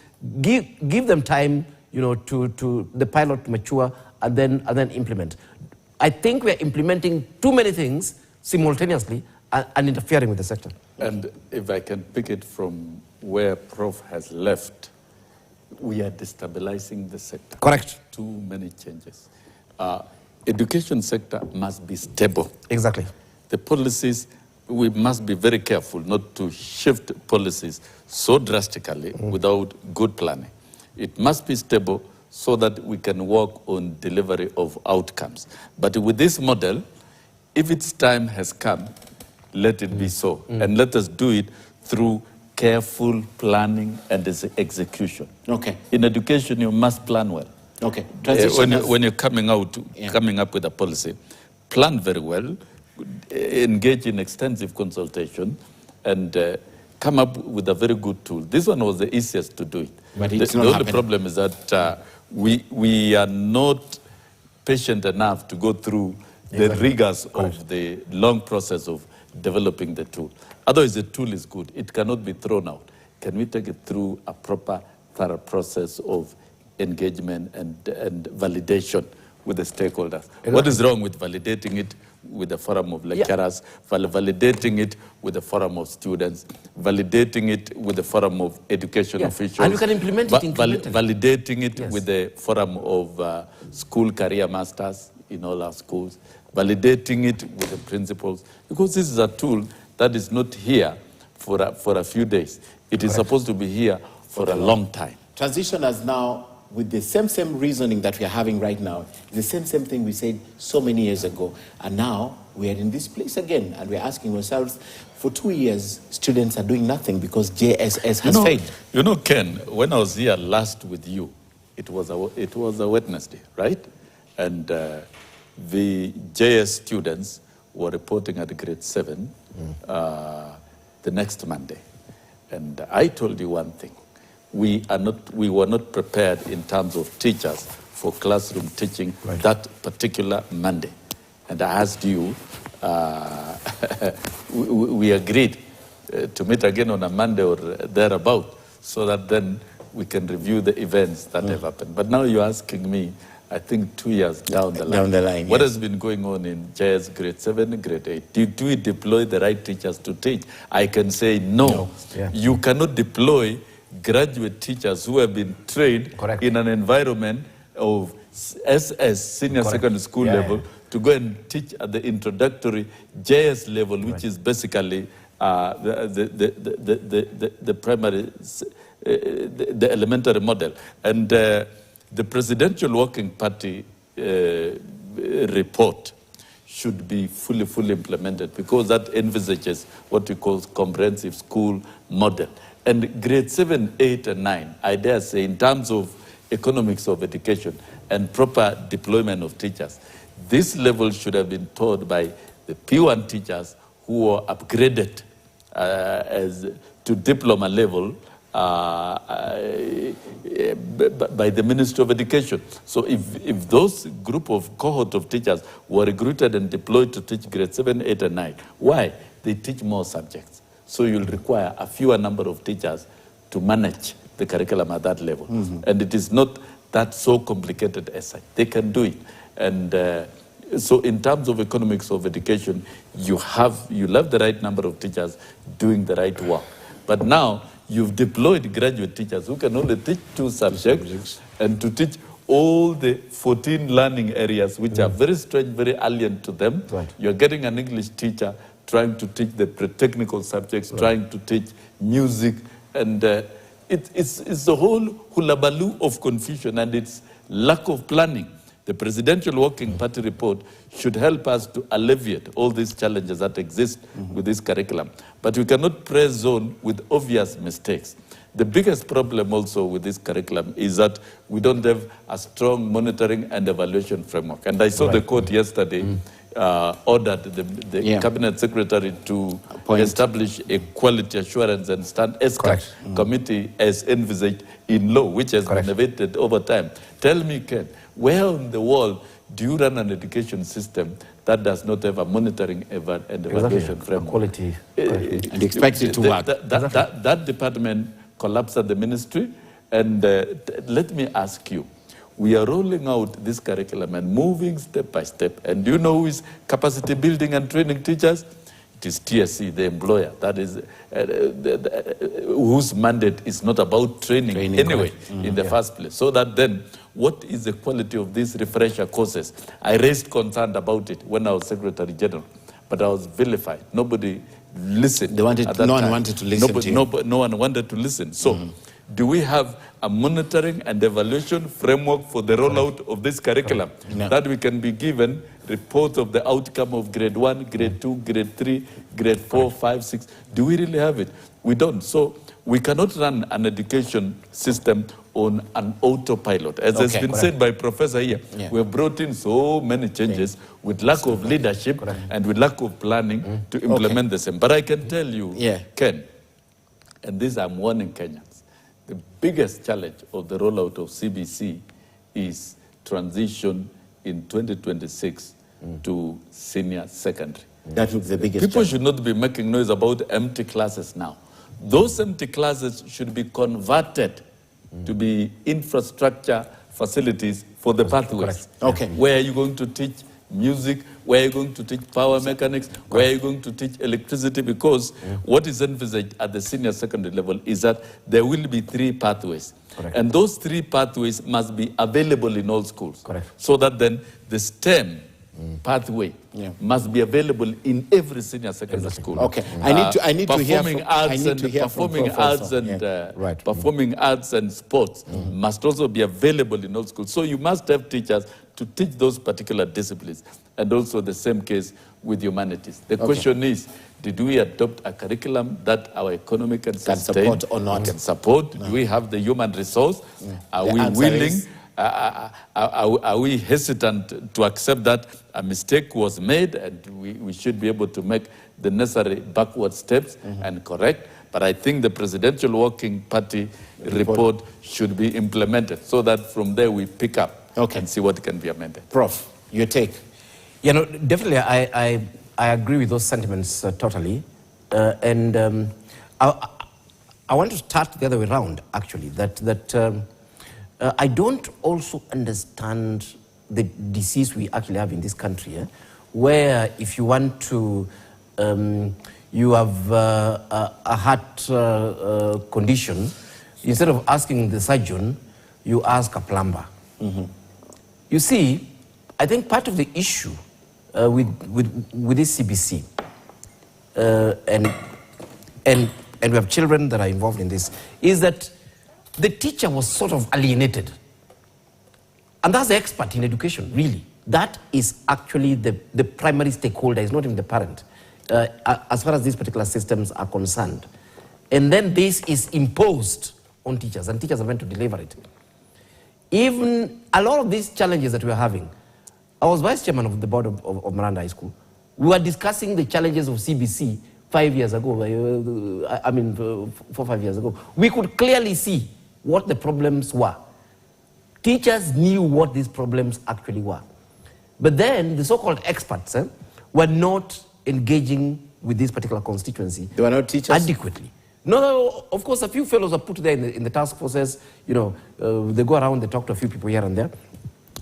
Speaker 3: give them time, to the pilot to mature, and then implement. I think we are implementing too many things simultaneously and interfering with the sector.
Speaker 2: And if I can pick it from where Prof has left, we are destabilizing the sector.
Speaker 3: Correct.
Speaker 2: Too many changes. Education sector must be stable.
Speaker 3: Exactly.
Speaker 2: The policies, we must be very careful not to shift policies so drastically without good planning. It must be stable so that we can work on delivery of outcomes. But with this model, if its time has come, let it be so. And let us do it through careful planning and execution.
Speaker 1: Okay.
Speaker 2: In education, you must plan well.
Speaker 1: Okay.
Speaker 2: When you're coming up with a policy, plan very well, engage in extensive consultation, and come up with a very good tool. This one was the easiest to do it.
Speaker 1: But
Speaker 2: the only problem is that we are not patient enough to go through the rigors of the long process of developing the tool. Otherwise, the tool is good. It cannot be thrown out. Can we take it through a proper, thorough process of engagement and validation with the stakeholders? What is wrong with validating it with the forum of lecturers, validating it with the forum of students, validating it with the forum of education officials,
Speaker 3: and you can implement it incrementally.
Speaker 2: Validating it with the forum of school career masters in all our schools, validating it with the principals, because this is a tool that is not here for a few days. It is supposed to be here for a long time.
Speaker 1: Transition has now, with the same reasoning that we are having right now, the same thing we said so many years ago. And now we are in this place again, and we're asking ourselves, for 2 years, students are doing nothing because JSS has failed.
Speaker 2: Ken, when I was here last with you, it was a Wednesday, right? And the JS students were reporting at grade 7 the next Monday. And I told you one thing. We were not prepared in terms of teachers for classroom teaching that particular Monday. And I asked you, we agreed to meet again on a Monday or thereabout, so that then we can review the events that have happened. But now you're asking me, I think 2 years down the line. What has been going on in JS grade 7, grade 8? Do we deploy the right teachers to teach? I can say no.
Speaker 3: Yeah.
Speaker 2: You cannot deploy graduate teachers who have been trained in an environment of SS, senior secondary school level, to go and teach at the introductory JS level, which is basically the primary, the elementary model. And the Presidential Working Party report should be fully implemented, because that envisages what we call comprehensive school model. And grade 7, 8, and 9, I dare say, in terms of economics of education and proper deployment of teachers, this level should have been taught by the P1 teachers who were upgraded as to diploma level by the Ministry of Education. So if those group of cohort of teachers were recruited and deployed to teach grade 7, 8, and 9, why? They teach more subjects. So you'll require a fewer number of teachers to manage the curriculum at that level. And it is not that so complicated as such. They can do it. And so in terms of economics of education, you have the right number of teachers doing the right work. But now you've deployed graduate teachers who can only teach 2 subjects and to teach all the 14 learning areas, which are very strange, very alien to them. You're getting an English teacher trying to teach the pre-technical subjects, trying to teach music, and it's the whole hullabaloo of confusion, and it's lack of planning. The Presidential Working Party report should help us to alleviate all these challenges that exist with this curriculum. But we cannot press on with obvious mistakes. The biggest problem also with this curriculum is that we don't have a strong monitoring and evaluation framework. And I saw the court yesterday ordered the cabinet secretary to establish a quality assurance and standards committee as envisaged in law, which has been innovated over time. Tell me, Ken, where in the world do you run an education system that does not have a monitoring and evaluation framework?
Speaker 3: Quality.
Speaker 1: And expect it to work.
Speaker 2: That department collapsed at the ministry. And let me ask you, we are rolling out this curriculum and moving step by step. And do you know who is capacity building and training teachers? It is TSC, the employer. That is whose mandate is not about training anyway in the first place. So that then, what is the quality of these refresher courses? I raised concern about it when I was Secretary General, but I was vilified. Nobody listened.
Speaker 1: No one wanted to listen to you.
Speaker 2: No one wanted to listen. So, do we have a monitoring and evaluation framework for the rollout of this curriculum that we can be given reports of the outcome of grade 1, grade 2, grade 3, grade 4, 5, 6? Do we really have it? We don't. So we cannot run an education system on an autopilot. As has been said by Professor here, we have brought in so many changes with lack of leadership and with lack of planning to implement the same. But I can tell you, Ken, and this I'm warning Kenyans, the biggest challenge of the rollout of CBC is transition in 2026 to senior secondary.
Speaker 1: That was the biggest
Speaker 2: People should not be making noise about empty classes now. Those empty classes should be converted to be infrastructure facilities for the pathways. Where are you going to teach music? Where are you going to teach power mechanics? Where are you going to teach electricity? Because what is envisaged at the senior secondary level is that there will be 3 pathways. And those 3 pathways must be available in all schools. So that then the STEM pathway must be available in every senior secondary school.
Speaker 1: I need to hear from
Speaker 2: performing arts and sports must also be available in all schools. So you must have teachers to teach those particular disciplines. and also the same case with humanities. The question is, did we adopt a curriculum that our economy can sustain?
Speaker 1: Support or not?
Speaker 2: Can support? No. Do we have the human resource? Are we willing? Are we hesitant to accept that a mistake was made and we should be able to make the necessary backward steps and correct? But I think the Presidential Working Party report should be implemented so that from there we pick up and see what can be amended.
Speaker 1: Prof, your take?
Speaker 3: You know, definitely I agree with those sentiments totally. I want to start the other way around, actually, that I don't also understand the disease we actually have in this country, where if you want to, you have a heart condition, instead of asking the surgeon, you ask a plumber. You see, I think part of the issue with this CBC, and we have children that are involved in this, is that the teacher was sort of alienated. And that's the expert in education, really. That is actually the primary stakeholder, it's not even the parent, as far as these particular systems are concerned. And then this is imposed on teachers, and teachers are meant to deliver it. Even a lot of these challenges that we are having, I was vice chairman of the board of Miranda High School. We were discussing the challenges of CBC 5 years ago, 4 or 5 years ago. We could clearly see what the problems were. Teachers knew what these problems actually were. But then the so-called experts were not engaging with this particular constituency.
Speaker 1: They were not teachers?
Speaker 3: Adequately. No, of course, a few fellows are put there in the task forces. You know, they go around, they talk to a few people here and there.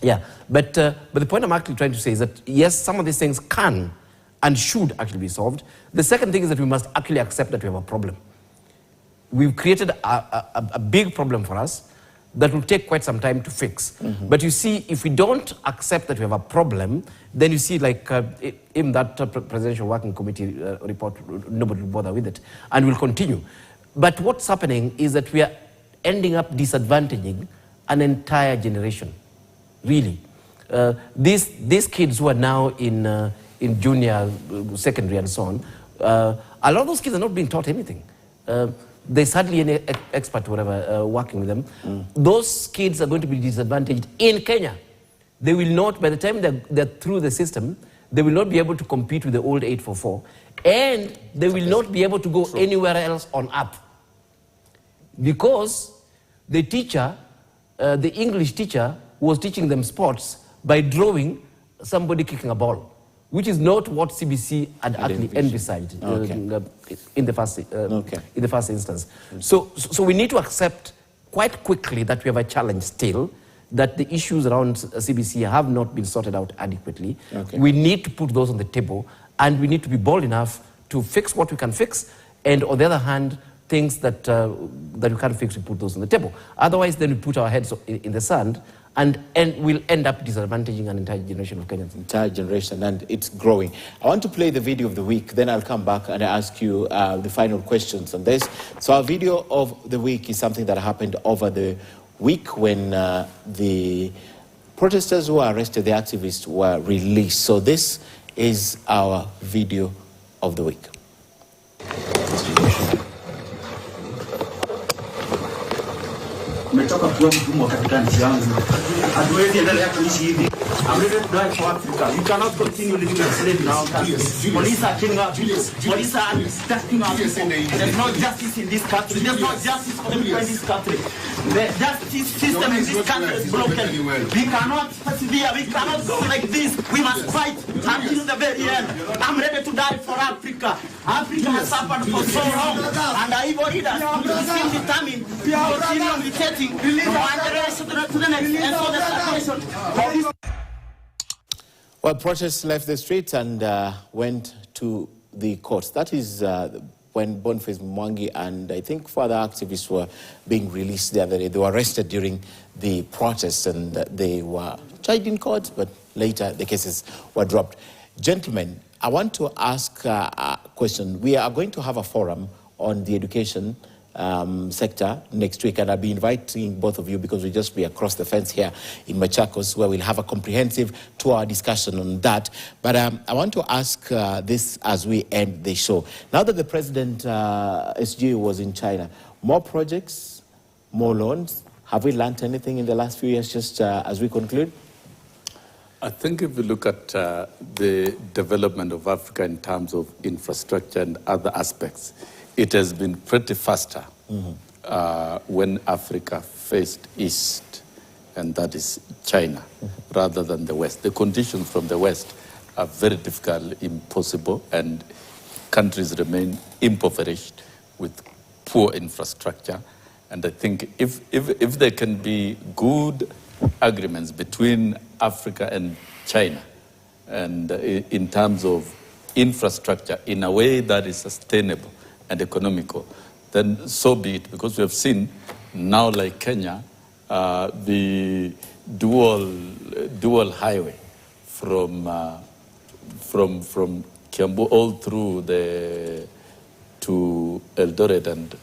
Speaker 3: Yeah, but the point I'm actually trying to say is that, yes, some of these things can and should actually be solved. The second thing is that we must actually accept that we have a problem. We've created a big problem for us that will take quite some time to fix. But you see, if we don't accept that we have a problem, then you see, like, in that Presidential Working Committee report, nobody will bother with it, and will continue. But what's happening is that we are ending up disadvantaging an entire generation, really. These kids who are now in junior, secondary, and so on, a lot of those kids are not being taught anything. There's hardly any expert, whatever, working with them. Those kids are going to be disadvantaged in Kenya. They will not, by the time they're through the system, they will not be able to compete with the old 844, and they will not be able to go anywhere else on up. Because the teacher, the English teacher, was teaching them sports by drawing somebody kicking a ball, which is not what CBC had actually envisaged in the first instance. So we need to accept quite quickly that we have a challenge still, that the issues around CBC have not been sorted out adequately. We need to put those on the table, and we need to be bold enough to fix what we can fix, and on the other hand, things that we can't fix, we put those on the table. Otherwise, then we put our heads in the sand, and we'll end up disadvantaging an entire generation of Kenyans.
Speaker 1: Entire generation, and it's growing. I want to play the video of the week, then I'll come back and ask you the final questions on this. So our video of the week is something that happened over the week when the protesters who were arrested, the activists, were released. So this is our video of the week.
Speaker 10: Umetoka kuwa mtumwa katika nchi yangu. Hatuwezi endelea kuishi hivi. I'm ready to die for Africa. You cannot continue living as slave in our country. Police are killing us. Police are attacking us. There's no justice in this country. There's no justice for the people in this country. The justice system in this country is broken. We cannot persevere. We cannot go like this. We must fight until the very end. I'm ready to die for Africa. Africa has suffered for so long. And our evil leaders are still determined to continue dictating from one generation to the next. And so the situation.
Speaker 1: Well, protests left the streets and went to the courts. That is when Boniface Mwangi and I think further activists were being released the other day. They were arrested during the protests and they were tried in court, but later the cases were dropped. Gentlemen, I want to ask a question. We are going to have a forum on the education sector next week, and I'll be inviting both of you because we'll just be across the fence here in Machakos, where we'll have a comprehensive 2-hour discussion on that. But I want to ask this as we end the show. Now that the president, SG, was in China, more projects, more loans. Have we learned anything in the last few years, just as we conclude?
Speaker 2: I think if you look at the development of Africa in terms of infrastructure and other aspects, it has been pretty faster when Africa faced east, and that is China, rather than the West. The conditions from the West are very difficult, impossible, and countries remain impoverished with poor infrastructure. And I think if there can be good agreements between Africa and China, and in terms of infrastructure in a way that is sustainable and economical, then so be it. Because we have seen now, like Kenya, the dual highway from Kiambu all through to Eldoret, and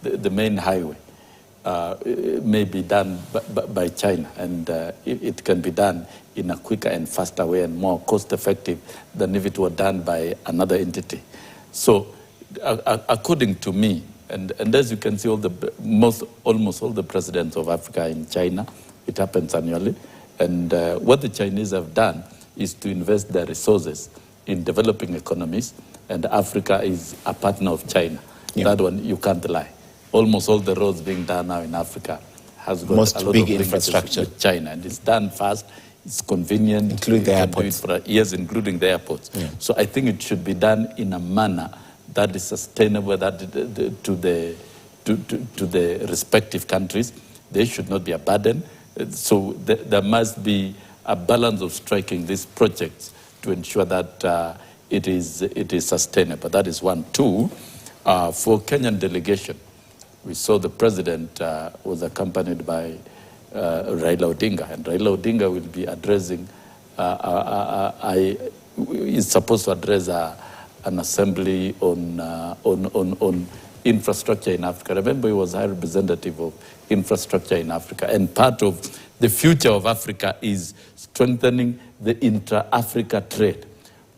Speaker 2: the main highway may be done by China, and it can be done in a quicker and faster way and more cost-effective than if it were done by another entity. So, according to me, and as you can see, almost all the presidents of Africa in China, it happens annually, and what the Chinese have done is to invest their resources in developing economies, and Africa is a partner of China. Yeah. That one, you can't lie. Almost all the roads being done now in Africa has got
Speaker 1: most
Speaker 2: a lot
Speaker 1: big
Speaker 2: of
Speaker 1: infrastructure
Speaker 2: with China, and it's done fast, it's convenient,
Speaker 1: including the airports.
Speaker 2: For years, including the airports. Yeah. So I think it should be done in a manner that is sustainable, that to the respective countries. They should not be a burden. So there must be a balance of striking these projects to ensure that it is sustainable. That is one. Two, for Kenyan delegation, we saw the president was accompanied by Raila Odinga, and Raila Odinga will be addressing, is supposed to address an assembly on infrastructure in Africa. Remember, he was high representative of infrastructure in Africa, and part of the future of Africa is strengthening the intra-Africa trade.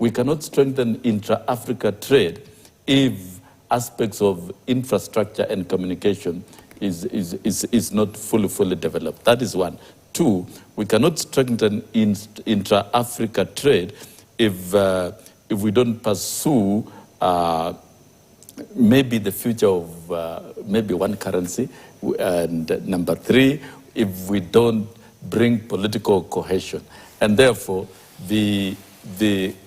Speaker 2: We cannot strengthen intra-Africa trade if aspects of infrastructure and communication is not fully developed. That is one. Two, we cannot strengthen intra-Africa trade if we don't pursue maybe the future of maybe one currency, and number three, if we don't bring political cohesion. And therefore, the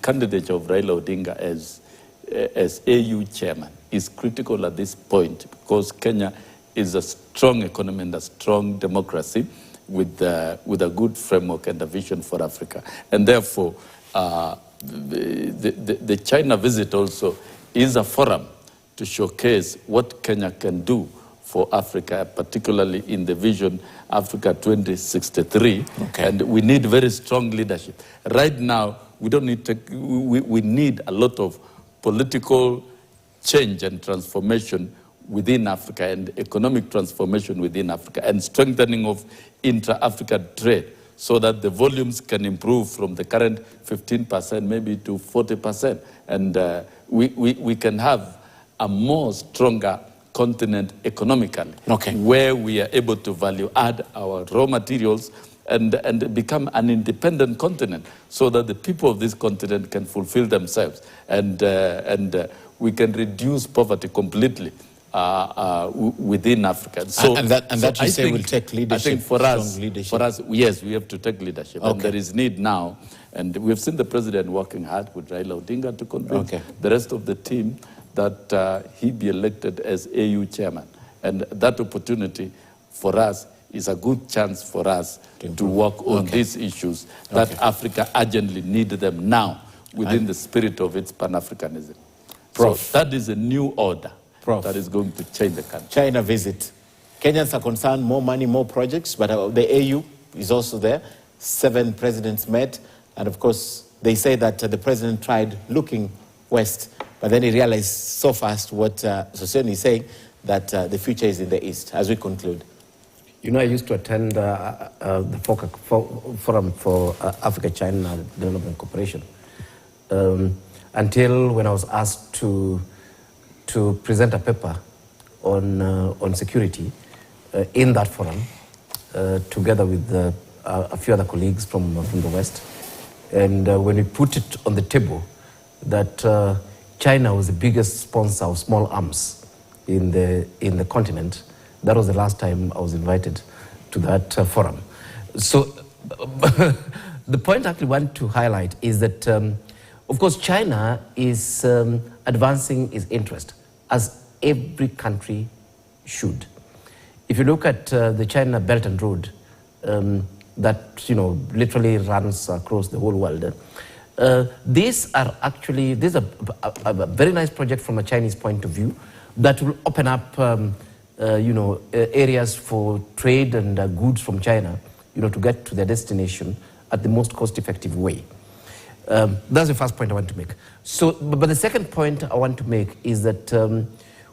Speaker 2: candidature of Raila Odinga as AU chairman is critical at this point, because Kenya is a strong economy and a strong democracy with a good framework and a vision for Africa. And therefore, the China visit also is a forum to showcase what Kenya can do for Africa, particularly in the vision Africa 2063. Okay. And we need very strong leadership. Right now, we don't need we need a lot of political change and transformation within Africa, and economic transformation within Africa, and strengthening of intra-Africa trade, so that the volumes can improve from the current 15% maybe to 40%. And we can have a more stronger continent economically, where we are able to value add our raw materials and become an independent continent, so that the people of this continent can fulfill themselves, and we can reduce poverty completely within Africa. So,
Speaker 1: and that you say will take leadership.
Speaker 2: I think for us, yes, we have to take leadership. Okay. And there is need now, and we've seen the president working hard with Raila Odinga to convince the rest of the team that he be elected as AU chairman. And that opportunity for us is a good chance for us to work on these issues that Africa urgently needs them now within the spirit of its Pan-Africanism. So that is a new order that is going to change the country.
Speaker 1: China visit. Kenyans are concerned, more money, more projects, but the AU is also there. 7 presidents met, and of course, they say that the president tried looking west, but then he realized so fast what Soseni is saying, that the future is in the East, as we conclude?
Speaker 3: You know, I used to attend the Forum for Africa-China Development Cooperation until when I was asked to present a paper on security in that forum, together with a few other colleagues from the West. And when we put it on the table that China was the biggest sponsor of small arms in the continent, that was the last time I was invited to that forum. So the point I actually want to highlight is that, of course, China is advancing its interest, as every country should. If you look at the China Belt and Road, that literally runs across the whole world, these are a very nice project from a Chinese point of view that will open up areas for trade and goods from China, to get to their destination at the most cost-effective way. That's the first point I want to make. So, but the second point I want to make is that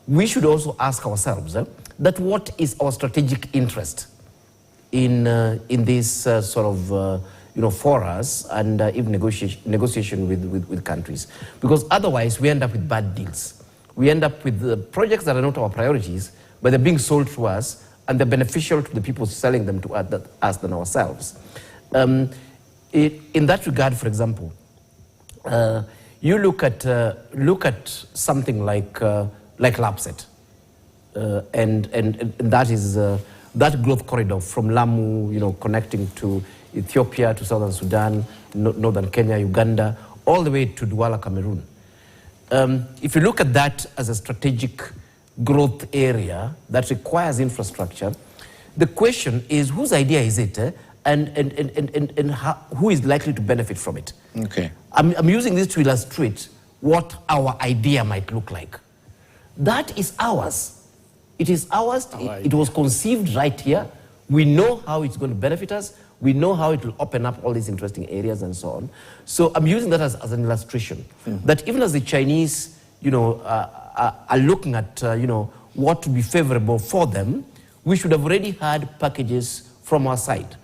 Speaker 3: we should also ask ourselves that what is our strategic interest in this sort of forums and even negotiation with countries, because otherwise we end up with bad deals. We end up with projects that are not our priorities, but they're being sold to us, and they're beneficial to the people selling them to us than ourselves. In that regard, for example, you look at something like LAPSET, and that is that growth corridor from Lamu, connecting to Ethiopia, to Southern Sudan, Northern Kenya, Uganda, all the way to Douala, Cameroon. If you look at that as a strategic growth area that requires infrastructure, the question is, whose idea is it, and who is likely to benefit from it?
Speaker 1: Okay.
Speaker 3: I'm using this to illustrate what our idea might look like. That is ours. It is ours. It was conceived right here. We know how it's going to benefit us. We know how it will open up all these interesting areas and so on. So I'm using that as an illustration, that even as the Chinese, are looking at, what would be favorable for them, we should have already had packages from our side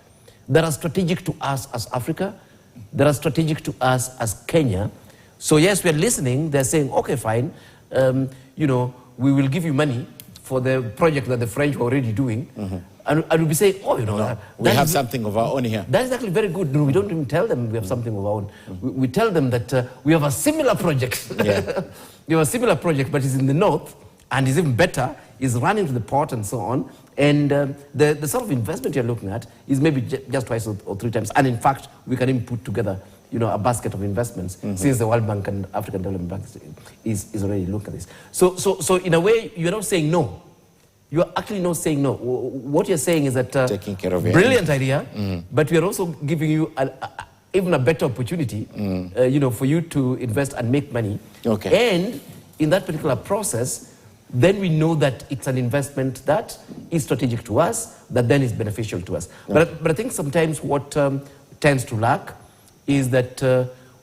Speaker 3: that are strategic to us as Africa, that are strategic to us as Kenya. So yes, we're listening. They're saying, okay, fine, we will give you money for the project that the French were already doing. And we'll be saying,
Speaker 1: we have something of our own here.
Speaker 3: That is actually very good. No, we don't even tell them we have something of our own. We tell them that we have a similar project.
Speaker 1: Yeah.
Speaker 3: We have a similar project, but it's in the north, and is even better, is running to the port and so on. And the sort of investment you're looking at is maybe just twice or three times. And in fact, we can even put together a basket of investments, since the World Bank and African Development Bank is already looking at this. So in a way, you're not saying no. You're actually not saying no. What you're saying is that
Speaker 1: taking care of
Speaker 3: brilliant idea, but we are also giving you even a better opportunity, for you to invest and make money.
Speaker 1: Okay.
Speaker 3: And in that particular process, then we know that it's an investment that is strategic to us, that then is beneficial to us. Okay. But I think sometimes what tends to lack is that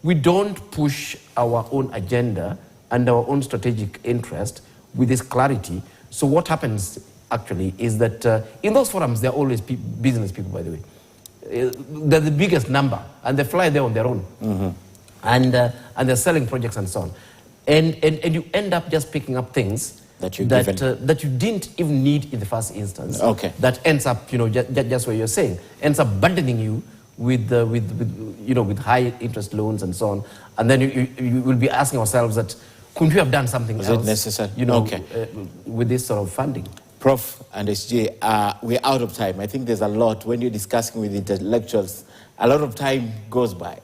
Speaker 3: we don't push our own agenda and our own strategic interest with this clarity. So what happens actually is that in those forums, there are always business people, by the way. They're the biggest number, and they fly there on their own. And they're selling projects and so on. And you end up just picking up things that you didn't even need in the first instance.
Speaker 1: Okay.
Speaker 3: That ends up, just what you're saying, ends up burdening you with high interest loans and so on. And then you will be asking ourselves that, couldn't we have done something else?
Speaker 1: Is it necessary?
Speaker 3: With this sort of funding?
Speaker 1: Prof and SJ, we're out of time. I think there's a lot. When you're discussing with intellectuals, a lot of time goes by.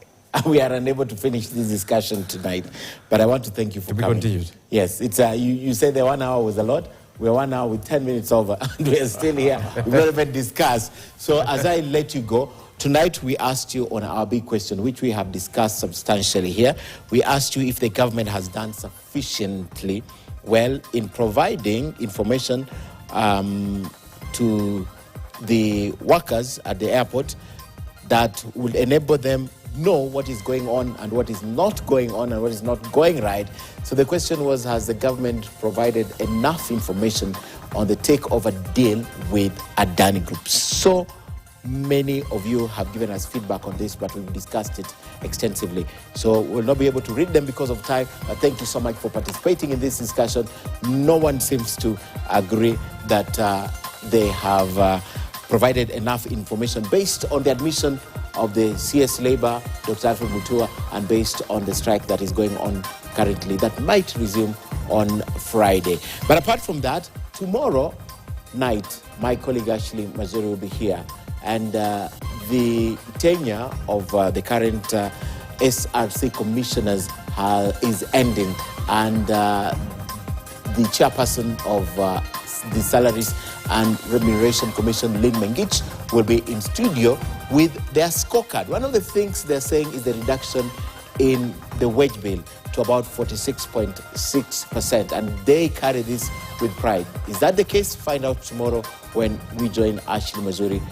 Speaker 1: We are unable to finish this discussion tonight. But I want to thank you for coming.
Speaker 3: Continued.
Speaker 1: Yes, it's you said the 1 hour was a lot. We're 1 hour with 10 minutes over, and we're still here. We've not even discussed. So as I let you go, tonight we asked you on our big question, which we have discussed substantially here. We asked you if the government has done sufficiently well in providing information to the workers at the airport that would enable them know what is going on and what is not going on and what is not going right. So the question was, has the government provided enough information on the takeover deal with Adani Group? So many of you have given us feedback on this, but we've discussed it extensively. So we'll not be able to read them because of time, but thank you so much for participating in this discussion. No one seems to agree that they have provided enough information based on the admission of the CS Labour, Dr. Alfred Mutua, and based on the strike that is going on currently that might resume on Friday. But apart from that, tomorrow night, my colleague Ashley Mazuri will be here, and the tenure of the current SRC commissioners is ending, and the chairperson of the Salaries and Remuneration Commission, Lynn Mengich, will be in studio with their scorecard. One of the things they're saying is the reduction in the wage bill to about 46.6%, and they carry this with pride. Is that the case? Find out tomorrow when we join Ashley Mazuri